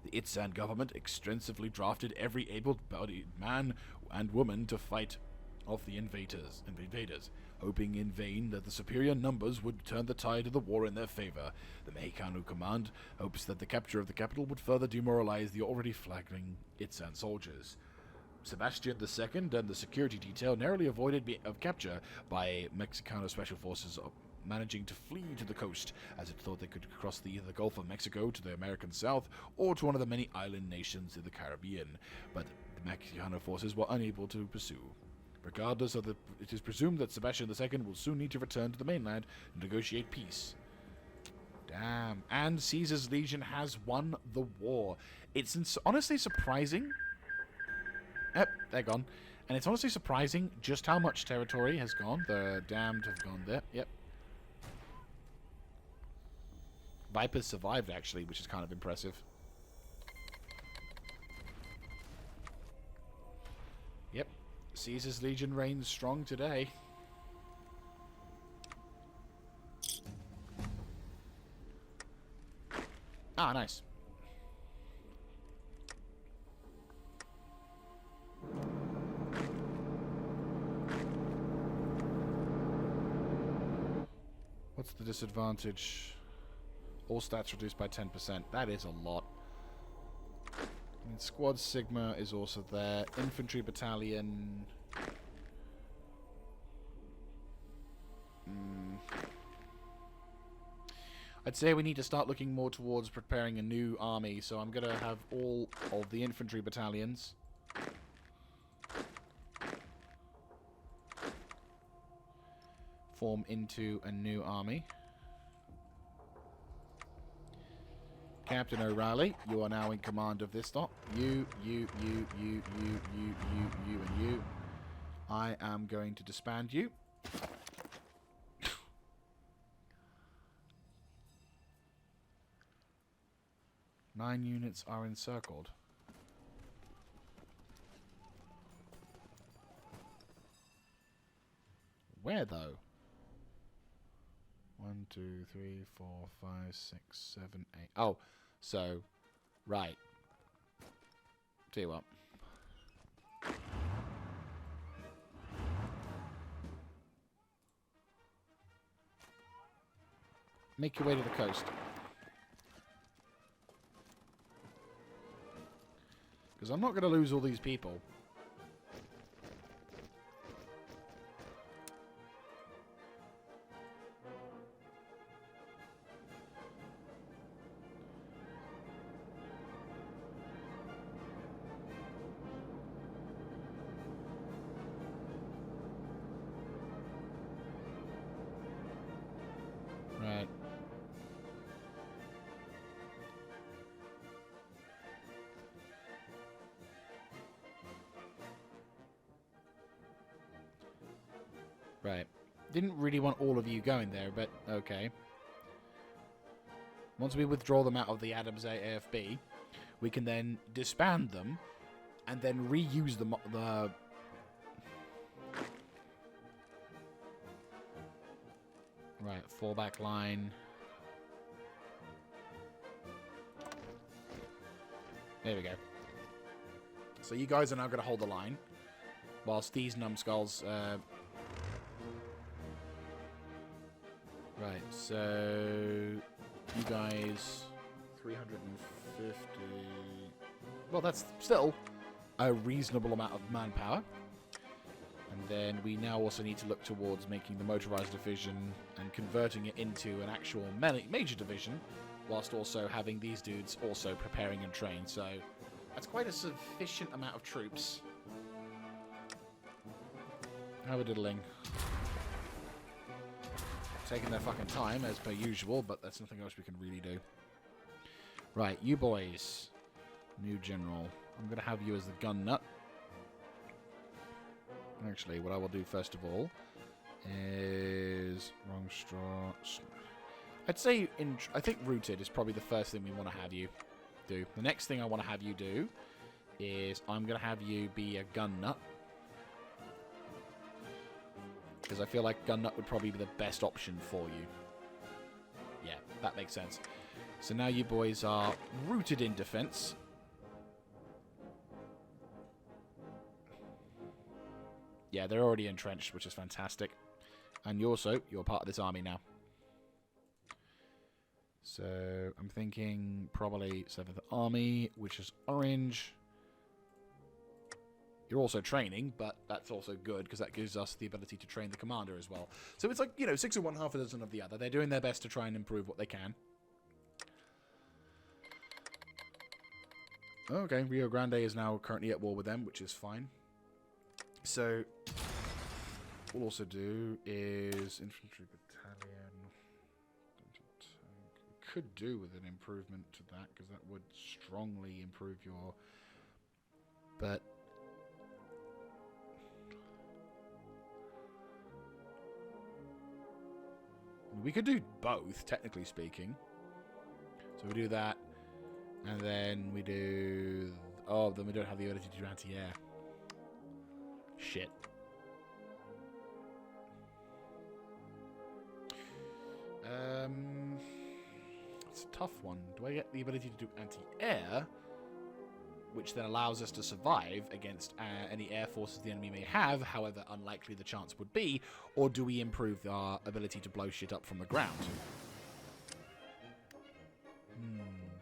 The Itzan government extensively drafted every able-bodied man and woman to fight off the invaders, hoping in vain that the superior numbers would turn the tide of the war in their favor. The Mexicano command hopes that the capture of the capital would further demoralize the already flagging Itzan soldiers. Sebastian II and the security detail narrowly avoided capture by Mexicano special forces, managing to flee to the coast, as it thought they could cross either the Gulf of Mexico to the American south or to one of the many island nations in the Caribbean, but the Mexicano forces were unable to pursue. Regardless of it is presumed that Sebastian II will soon need to return to the mainland and negotiate peace. Damn. And Caesar's Legion has won the war. It's honestly surprising. Yep, they're gone. And it's honestly surprising just how much territory has gone. The damned have gone there. Yep. Vipers survived, actually, which is kind of impressive. Yep. Caesar's Legion reigns strong today. Ah, nice. What's the disadvantage? All stats reduced by 10%. That is a lot. And Squad Sigma is also there. Infantry Battalion. I'd say we need to start looking more towards preparing a new army, so I'm going to have all of the infantry battalions form into a new army. Captain O'Reilly, you are now in command of this lot. You, and you. I am going to disband you. 9 units are encircled. Where though? 1, 2, 3, 4, 5, 6, 7, 8. Oh, so, right. Tell you what. Make your way to the coast. Because I'm not going to lose all these people. Right. Right. Didn't really want all of you going there, but okay. Once we withdraw them out of the Adams AFB, we can then disband them and then reuse the right, fallback line. There we go. So you guys are now going to hold the line, whilst these numbskulls. Right, so you guys 350. Well, that's still a reasonable amount of manpower. And then we now also need to look towards making the motorized division and converting it into an actual major division, whilst also having these dudes also preparing and train. So that's quite a sufficient amount of troops. How are we diddling? Taking their fucking time, as per usual, but that's nothing else we can really do. Right, you boys. New general. I'm going to have you as the gun nut. Actually, what I will do first of all is... Wrong straw. I'd say, I think rooted is probably the first thing we want to have you do. The next thing I want to have you do is I'm going to have you be a gun nut. Because I feel like gun nut would probably be the best option for you. Yeah, that makes sense. So now you boys are rooted in defense. Yeah, they're already entrenched, which is fantastic. And you're part of this army now. So I'm thinking probably 7th Army, which is orange. You're also training, but that's also good because that gives us the ability to train the commander as well. So it's like, 6 of one, half a dozen of the other. They're doing their best to try and improve what they can. Okay, Rio Grande is now currently at war with them, which is fine. So, what we'll also do is infantry battalion. Could do with an improvement to that because that would strongly improve your... But... we could do both, technically speaking. So we do that, and then we do... Oh, then we don't have the ability to do anti-air. Shit. It's a tough one. Do I get the ability to do anti-air, which then allows us to survive against any air forces the enemy may have, however unlikely the chance would be, or do we improve our ability to blow shit up from the ground?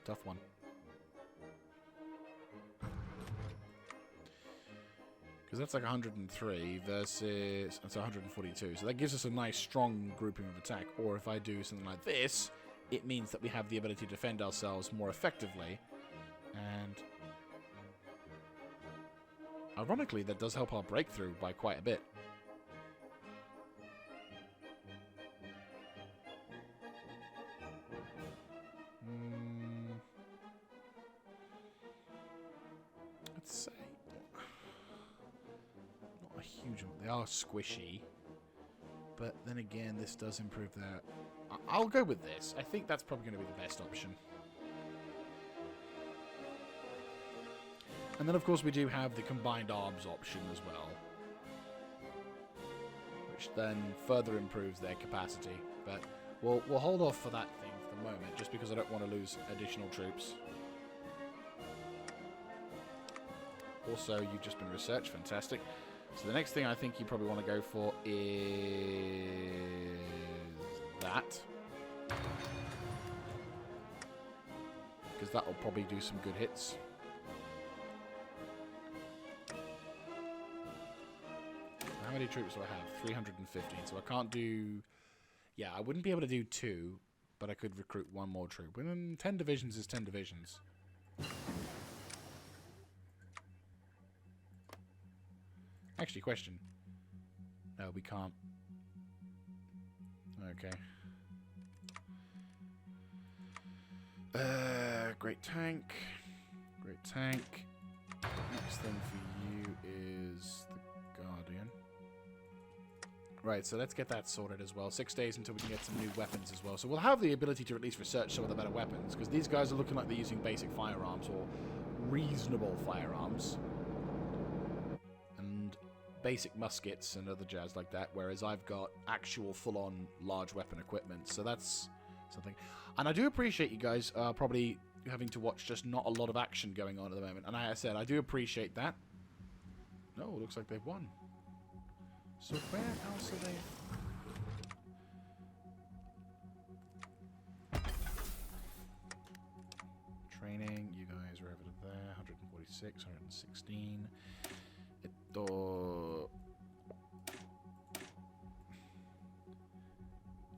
Tough one. Because that's like 103 versus... That's 142, so that gives us a nice strong grouping of attack. Or if I do something like this, it means that we have the ability to defend ourselves more effectively. And ironically, that does help our breakthrough by quite a bit. Let's say not a huge amount. They are squishy, but then again, this does improve their... I'll go with this. I think that's probably going to be the best option. And then, of course, we do have the combined arms option as well, which then further improves their capacity. But we'll hold off for that thing for the moment, just because I don't want to lose additional troops. Also, you've just been researched. Fantastic. So the next thing I think you probably want to go for is that. Because that will probably do some good hits. How many troops do I have? 315. So I can't do... Yeah, I wouldn't be able to do 2, but I could recruit 1 more troop. And 10 divisions is 10 divisions. Actually, question. No, we can't. Okay. Great tank. Great tank. Next thing for you is the Guardian. Right, so let's get that sorted as well. 6 days until we can get some new weapons as well. So we'll have the ability to at least research some of the better weapons, because these guys are looking like they're using basic firearms, or reasonable firearms. And basic muskets and other jazz like that, whereas I've got actual full-on large weapon equipment. So that's something. And I do appreciate you guys probably having to watch just not a lot of action going on at the moment. And like I said, I do appreciate that. No, it looks like they've won. So where else are they? Training, you guys are over to there. 146, 116.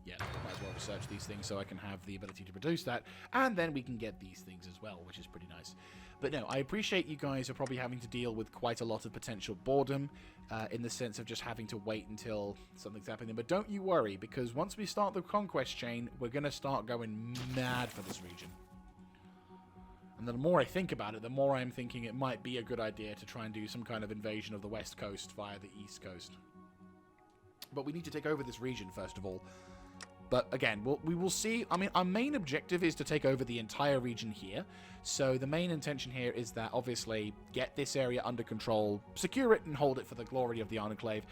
Yeah, might as well research these things so I can have the ability to produce that, and then we can get these things as well, which is pretty nice. But no, I appreciate you guys are probably having to deal with quite a lot of potential boredom, in the sense of just having to wait until something's happening. But don't you worry, because once we start the conquest chain, we're going to start going mad for this region. And the more I think about it, the more I'm thinking it might be a good idea to try and do some kind of invasion of the west coast via the east coast. But we need to take over this region, first of all. But again, we will see. I mean, our main objective is to take over the entire region here. So the main intention here is that, obviously, get this area under control, secure it, and hold it for the glory of the Enclave.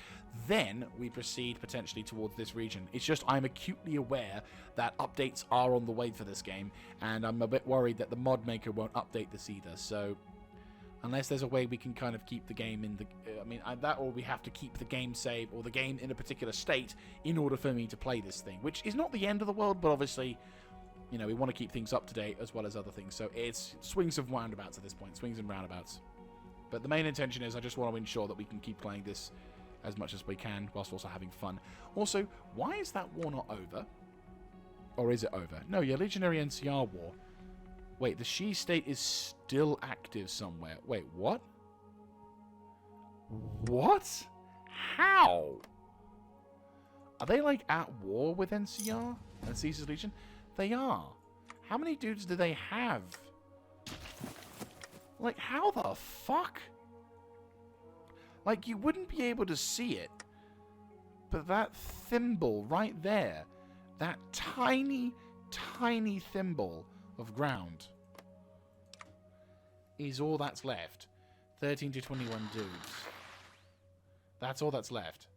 Then we proceed potentially towards this region. It's just I'm acutely aware that updates are on the way for this game, and I'm a bit worried that the mod maker won't update this either. So unless there's a way we can kind of keep the game in the... that, or we have to keep the game save, or the game in a particular state in order for me to play this thing, which is not the end of the world, but obviously, you know, we want to keep things up to date as well as other things. So it's swings and roundabouts at this point, swings and roundabouts. But the main intention is I just want to ensure that we can keep playing this as much as we can, whilst also having fun. Also, why is that war not over? Or is it over? No, your Legionary NCR war. Wait, the She State is still active somewhere. Wait, what? What? How? Are they, like, at war with NCR and Caesar's Legion? They are. How many dudes do they have? Like, how the fuck? Like, you wouldn't be able to see it, but that thimble right there, that tiny, tiny thimble of ground is all that's left. 13 to 21 dudes. That's all that's left.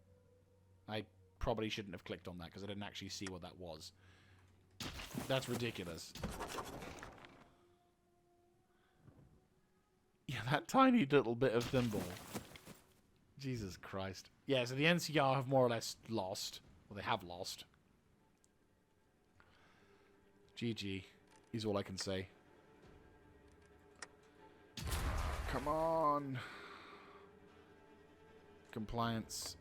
I probably shouldn't have clicked on that because I didn't actually see what that was. That's ridiculous. Yeah, that tiny little bit of thimble. Jesus Christ. Yeah, so the NCR have more or less lost. Well, they have lost. GG is all I can say. Come on. Compliance.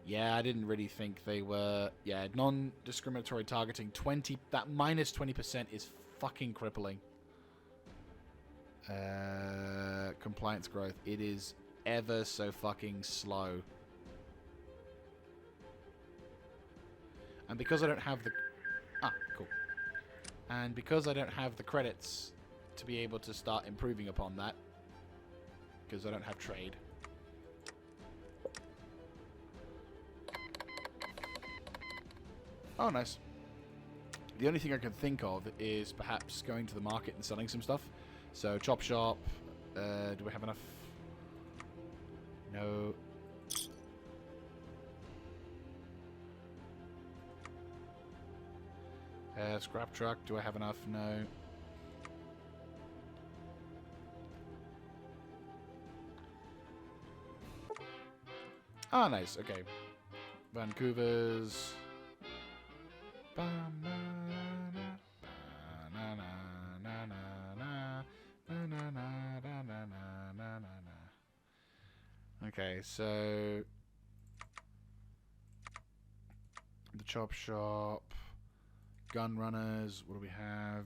Yeah, I didn't really think they were... Yeah, non-discriminatory targeting. 20... That minus 20% is fucking crippling. Compliance growth. It is ever so fucking slow. And because I don't have the... Ah, cool. And because I don't have the credits to be able to start improving upon that, because I don't have trade. Oh, nice. The only thing I can think of is perhaps going to the market and selling some stuff. So, chop shop. Do we have enough? No. Scrap truck. Do I have enough? No. Ah, nice. Okay. Vancouver's. Okay, so the chop shop, gun runners. What do we have?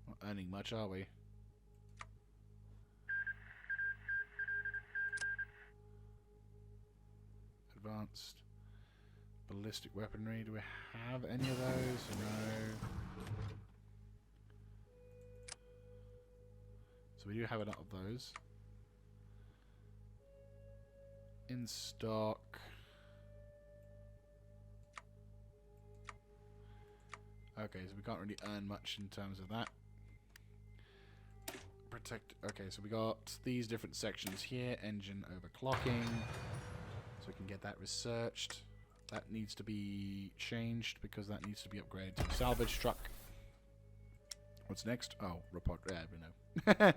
Not earning much, are we? Advanced ballistic weaponry. Do we have any of those? No. So we do have a lot of those in stock. Okay, so we can't really earn much in terms of that. Protect. Okay, so we got these different sections here. Engine overclocking. So we can get that researched. That needs to be changed because that needs to be upgraded to a salvage truck. What's next? Oh, report. Yeah, no.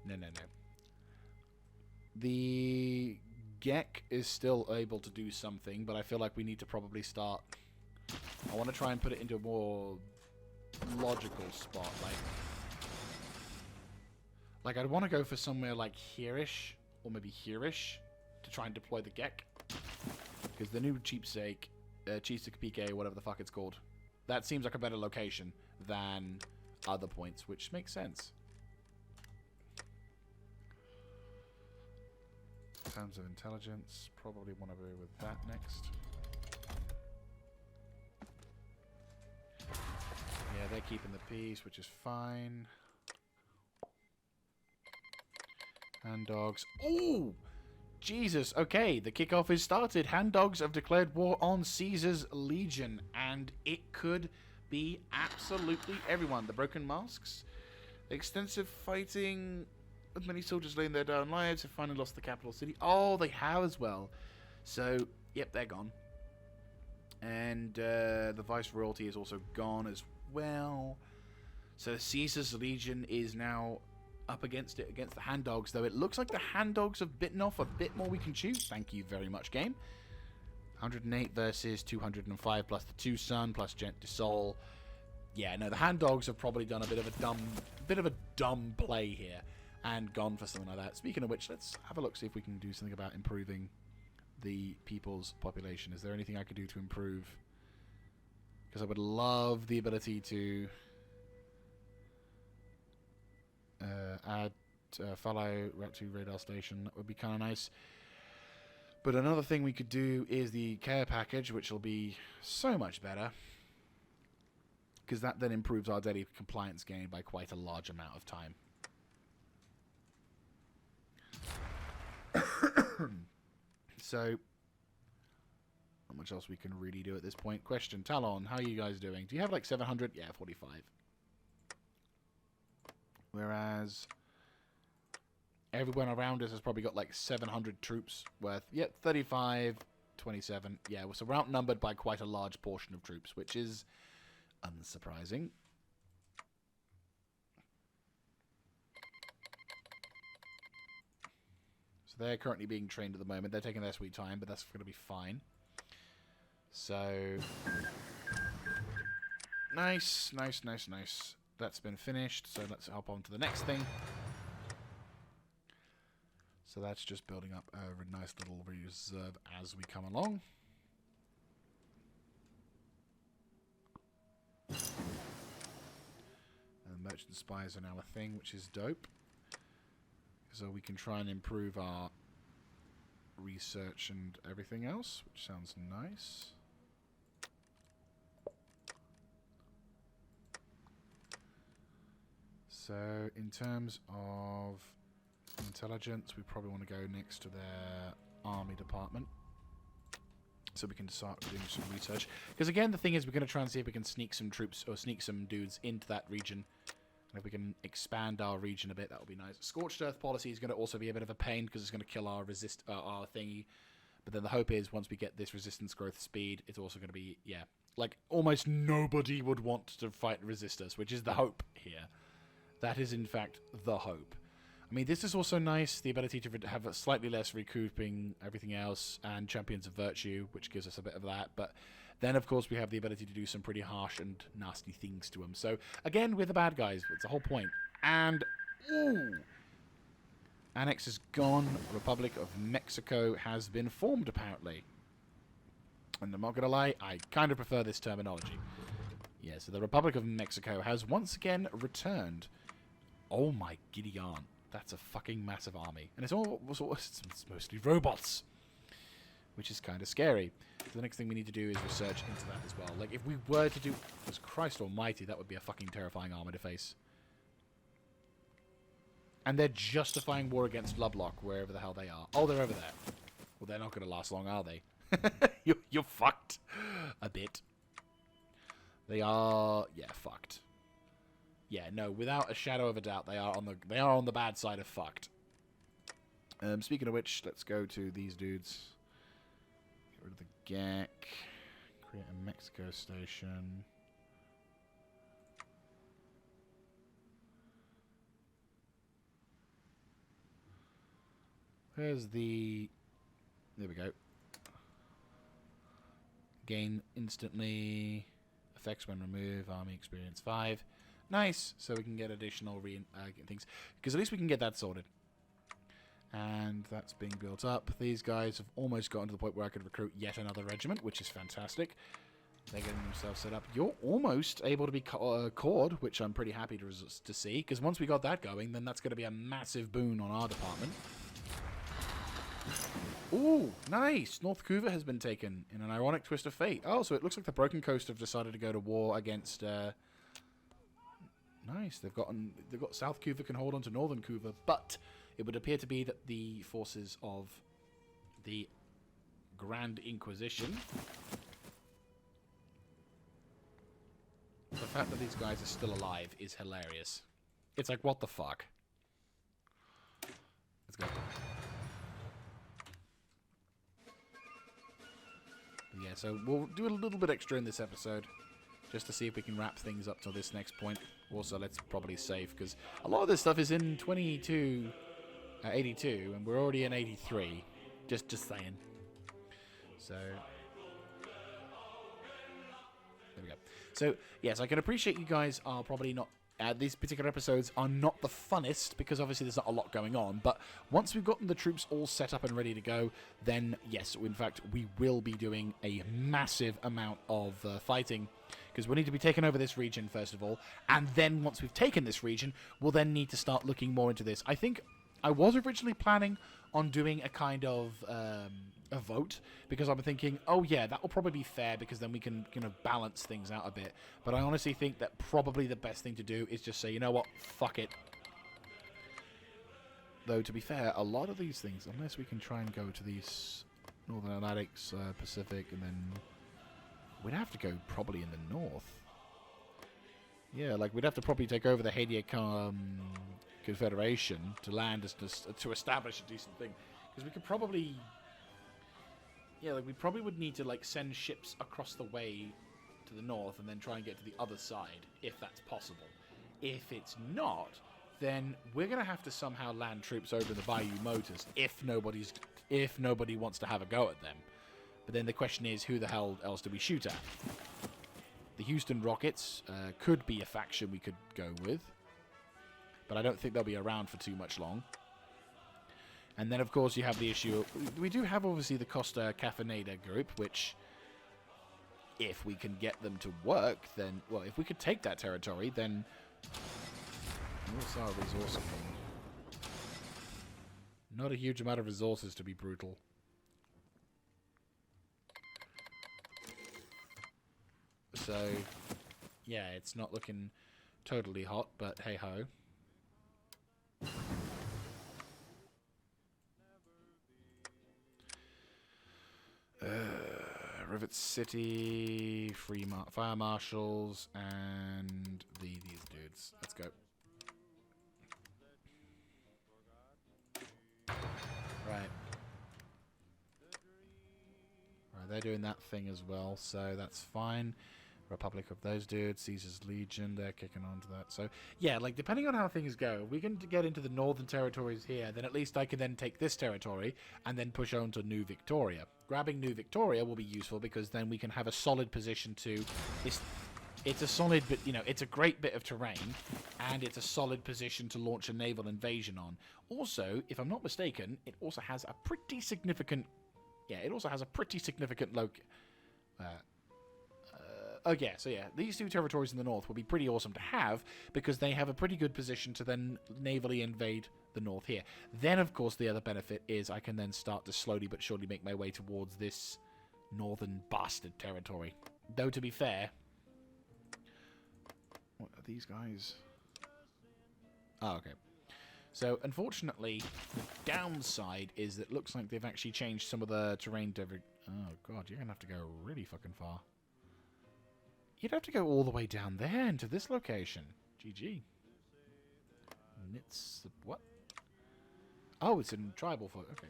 No. The Gek is still able to do something, but I feel like we need to probably start... I want to try and put it into a more logical spot. Like I'd want to go for somewhere like here-ish, or maybe here-ish, to try and deploy the Gek. Because the new Cheapsake, Cheapsake, whatever the fuck it's called, that seems like a better location than other points, which makes sense. In terms of intelligence, probably want to go with that next. Yeah, they're keeping the peace, which is fine. Hand dogs. Ooh! Jesus, okay, the kickoff is started. Hand dogs have declared war on Caesar's Legion, and it could be absolutely everyone. The broken masks, extensive fighting, with many soldiers laying their down lives, have finally lost the capital city. Oh, they have as well. So, yep, they're gone. And the Viceroyalty is also gone as well. So Caesar's Legion is now up against it, against the Hand Dogs, though it looks like the Hand Dogs have bitten off a bit more we can chew. Thank you very much, game. 108 versus 205 plus the 2 Sun plus Gent de Sol. Yeah, no, the Hand Dogs have probably done a bit of a dumb play here and gone for something like that. Speaking of which, let's have a look, see if we can do something about improving the people's population. Is there anything I could do to improve? Because I would love the ability to add follow route to radar station. That would be kind of nice. But another thing we could do is the care package, which will be so much better, because that then improves our daily compliance gain by quite a large amount of time. So, not much else we can really do at this point. Question, Talon, how are you guys doing? Do you have like 700? Yeah, 45. Whereas everyone around us has probably got like 700 troops worth. Yep, 35, 27. Yeah, so we're outnumbered by quite a large portion of troops, which is unsurprising. So they're currently being trained at the moment. They're taking their sweet time, but that's going to be fine. So, nice. That's been finished, so let's hop on to the next thing. So that's just building up a nice little reserve as we come along. And merchant spies are now a thing, which is dope. So we can try and improve our research and everything else, which sounds nice. So in terms of intelligence, we probably want to go next to their army department, so we can start doing some research. Because again, the thing is, we're going to try and see if we can sneak some troops or sneak some dudes into that region. And if we can expand our region a bit, that would be nice. Scorched Earth policy is going to also be a bit of a pain because it's going to kill our our thingy. But then the hope is, once we get this resistance growth speed, it's also going to be, yeah, like almost nobody would want to fight resist us, which is the hope here. That is, in fact, the hope. I mean, this is also nice, the ability to have a slightly less recouping everything else, and Champions of Virtue, which gives us a bit of that. But then, of course, we have the ability to do some pretty harsh and nasty things to them. So, again, we're the bad guys. It's the whole point. And, ooh! Annex is gone. Republic of Mexico has been formed, apparently. And I'm not going to lie, I kind of prefer this terminology. Yeah, so the Republic of Mexico has once again returned. Oh my giddy aunt. That's a fucking massive army. And it's mostly robots. Which is kind of scary. So the next thing we need to do is research into that as well. Like, if we were to do... Christ almighty, that would be a fucking terrifying army to face. And they're justifying war against Lovelock, wherever the hell they are. Oh, they're over there. Well, they're not going to last long, are they? You're fucked. A bit. They are... Yeah, fucked. Yeah, no, without a shadow of a doubt, they are on the bad side of fucked. Speaking of which, let's go to these dudes. Get rid of the GAC. Create a Mexico station. Where's the... There we go. Gain instantly. Effects when removed. Army experience 5. Nice. So we can get additional things. Because at least we can get that sorted. And that's being built up. These guys have almost gotten to the point where I could recruit yet another regiment, which is fantastic. They're getting themselves set up. You're almost able to be cored, which I'm pretty happy to see. Because once we got that going, then that's going to be a massive boon on our department. Ooh, nice! North Cuba has been taken in an ironic twist of fate. Oh, so it looks like the Broken Coast have decided to go to war against... Nice. They've got South Cuba can hold on to Northern Cuba, but it would appear to be that the forces of the Grand Inquisition... The fact that these guys are still alive is hilarious. It's like, what the fuck? Let's go. Yeah, so we'll do a little bit extra in this episode, just to see if we can wrap things up till this next point. Also, let's probably save, because a lot of this stuff is in 82, and we're already in 83. Just saying. So, there we go. So, yes, I can appreciate you guys are probably not... these particular episodes are not the funnest, because obviously there's not a lot going on. But once we've gotten the troops all set up and ready to go, then, yes, in fact, we will be doing a massive amount of fighting. Because we need to be taking over this region, first of all. And then, once we've taken this region, we'll then need to start looking more into this. I think I was originally planning on doing a kind of... a vote, because I'm thinking, oh yeah, that will probably be fair, because then we can balance things out a bit. But I honestly think that probably the best thing to do is just say, you know what, fuck it. Though, to be fair, a lot of these things, unless we can try and go to these Northern Atlantics, Pacific, and then we'd have to go probably in the north. Yeah, like we'd have to probably take over the Hadia Confederation to land to establish a decent thing. Because we could probably... Yeah, like we probably would need to like send ships across the way to the north and then try and get to the other side, if that's possible. If it's not, then we're going to have to somehow land troops over in the Bayou Motors if nobody wants to have a go at them. But then the question is, who the hell else do we shoot at? The Houston Rockets could be a faction we could go with, but I don't think they'll be around for too much long. And then, of course, you have the issue of, we do have, obviously, the Costa Cafaneda group, which, if we can get them to work, then, well, if we could take that territory, then what's our resource thing? Not a huge amount of resources, to be brutal. So, yeah, it's not looking totally hot, but hey-ho. Rivet City, Fire Marshals, and these dudes. Let's go. Right. Right, they're doing that thing as well, so that's fine. Republic of those dudes, Caesar's Legion, they're kicking on to that. So, yeah, like, depending on how things go, we can get into the northern territories here, then at least I can then take this territory and then push on to New Victoria. Grabbing New Victoria will be useful because then we can have a solid position to... It's a solid, but, you know, it's a great bit of terrain, and it's a solid position to launch a naval invasion on. Also, if I'm not mistaken, it also has a pretty significant... Yeah, it also has a pretty significant oh yeah, so yeah, these two territories in the north would be pretty awesome to have because they have a pretty good position to then navally invade the north here. Then, of course, the other benefit is I can then start to slowly but surely make my way towards this northern bastard territory. Though, to be fair... What are these guys? Oh, okay. So, unfortunately, the downside is that it looks like they've actually changed some of the terrain to... Oh, God, you're going to have to go really fucking far. You'd have to go all the way down there into this location. GG. It's... What? Oh, it's in tribal folk. Okay.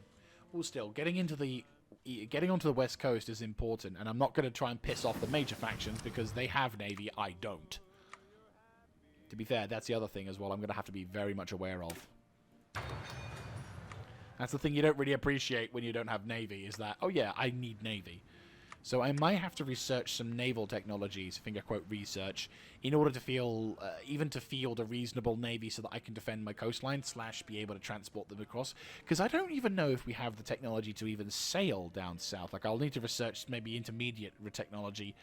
Well, still, getting onto the west coast is important, and I'm not going to try and piss off the major factions because they have navy, I don't. To be fair, that's the other thing as well I'm going to have to be very much aware of. That's the thing you don't really appreciate when you don't have navy, is that, oh yeah, I need navy. So I might have to research some naval technologies, finger quote research, in order to feel, even to field a reasonable navy so that I can defend my coastline / be able to transport them across. Because I don't even know if we have the technology to even sail down south. Like, I'll need to research maybe intermediate technology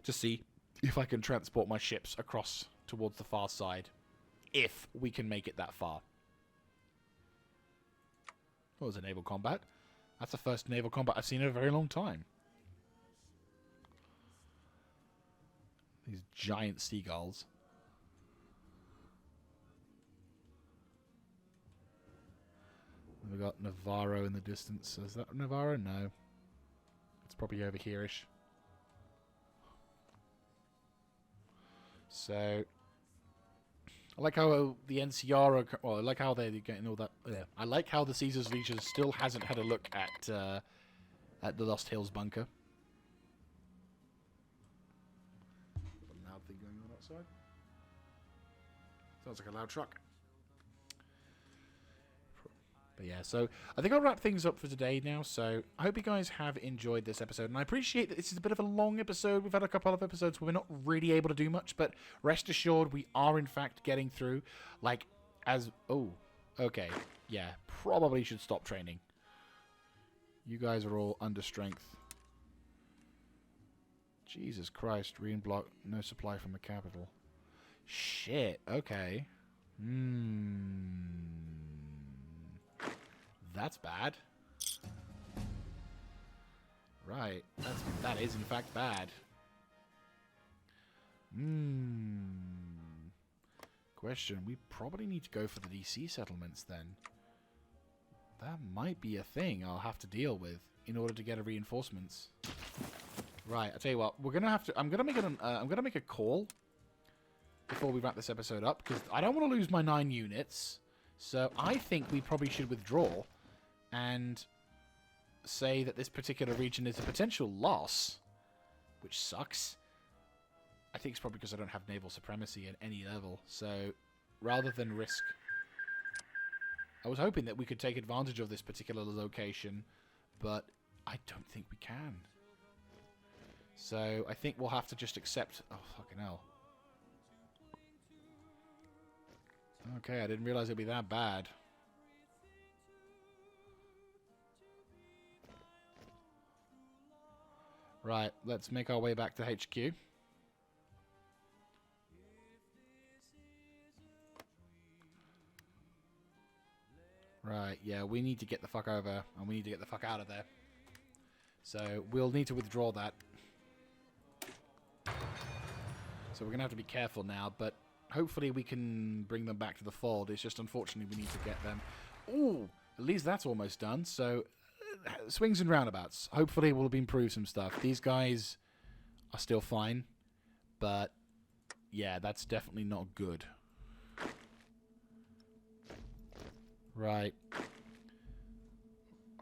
to see if I can transport my ships across towards the far side, if we can make it that far. What was a naval combat? That's the first naval combat I've seen in a very long time. These giant seagulls. We've got Navarro in the distance. Is that Navarro? No. It's probably over here-ish. So, I like how the NCR are... Well, I like how they're getting all that... Yeah. I like how the Caesar's Legion still hasn't had a look at the Lost Hills bunker. Going on outside. Sounds like a loud truck. But yeah, so I think I'll wrap things up for today now. So I hope you guys have enjoyed this episode, and I appreciate that this is a bit of a long episode. We've had a couple of episodes where we're not really able to do much, but rest assured we are in fact getting through. Like, as... Oh, okay. Yeah, probably should stop training. You guys are all under strength. Jesus Christ, Reen block, no supply from the capital. Shit, okay. That's bad. Right, that is in fact bad. Question, we probably need to go for the DC settlements then. That might be a thing I'll have to deal with in order to get a reinforcements. Right, I tell you what, we're gonna have to. I'm gonna make a call before we wrap this episode up because I don't want to lose my 9 units. So I think we probably should withdraw and say that this particular region is a potential loss, which sucks. I think it's probably because I don't have naval supremacy at any level. So rather than risk, I was hoping that we could take advantage of this particular location, but I don't think we can. So I think we'll have to just accept... Oh, fucking hell. Okay, I didn't realize it'd be that bad. Right, let's make our way back to HQ. Right, yeah, we need to get the fuck over, and we need to get the fuck out of there. So, we'll need to withdraw that. So we're going to have to be careful now, but hopefully we can bring them back to the fold. It's just unfortunately we need to get them. Ooh, at least that's almost done. So swings and roundabouts. Hopefully we'll improve some stuff. These guys are still fine, but yeah, that's definitely not good. Right.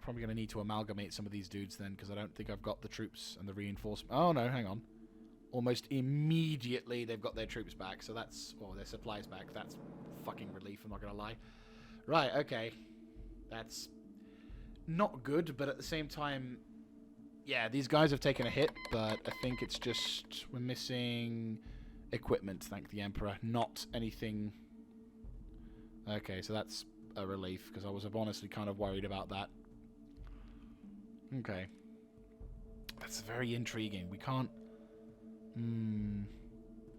Probably going to need to amalgamate some of these dudes then, because I don't think I've got the troops and the reinforcement. Oh no, hang on. Almost immediately they've got their troops back, so that's... or their supplies back. That's fucking relief, I'm not going to lie. Right, okay. That's not good, but at the same time... yeah, these guys have taken a hit, but I think it's just... we're missing equipment, thank the Emperor. Not anything... okay, so that's a relief, because I was honestly kind of worried about that. Okay. That's very intriguing. We can't...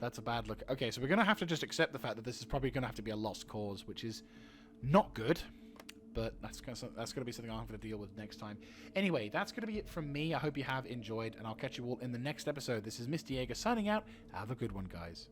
that's a bad look. Okay, so we're going to have to just accept the fact that this is probably going to have to be a lost cause, which is not good. But that's going to be something I'll have to deal with next time. Anyway, that's going to be it from me. I hope you have enjoyed, and I'll catch you all in the next episode. This is Mr. Jaeger signing out. Have a good one, guys.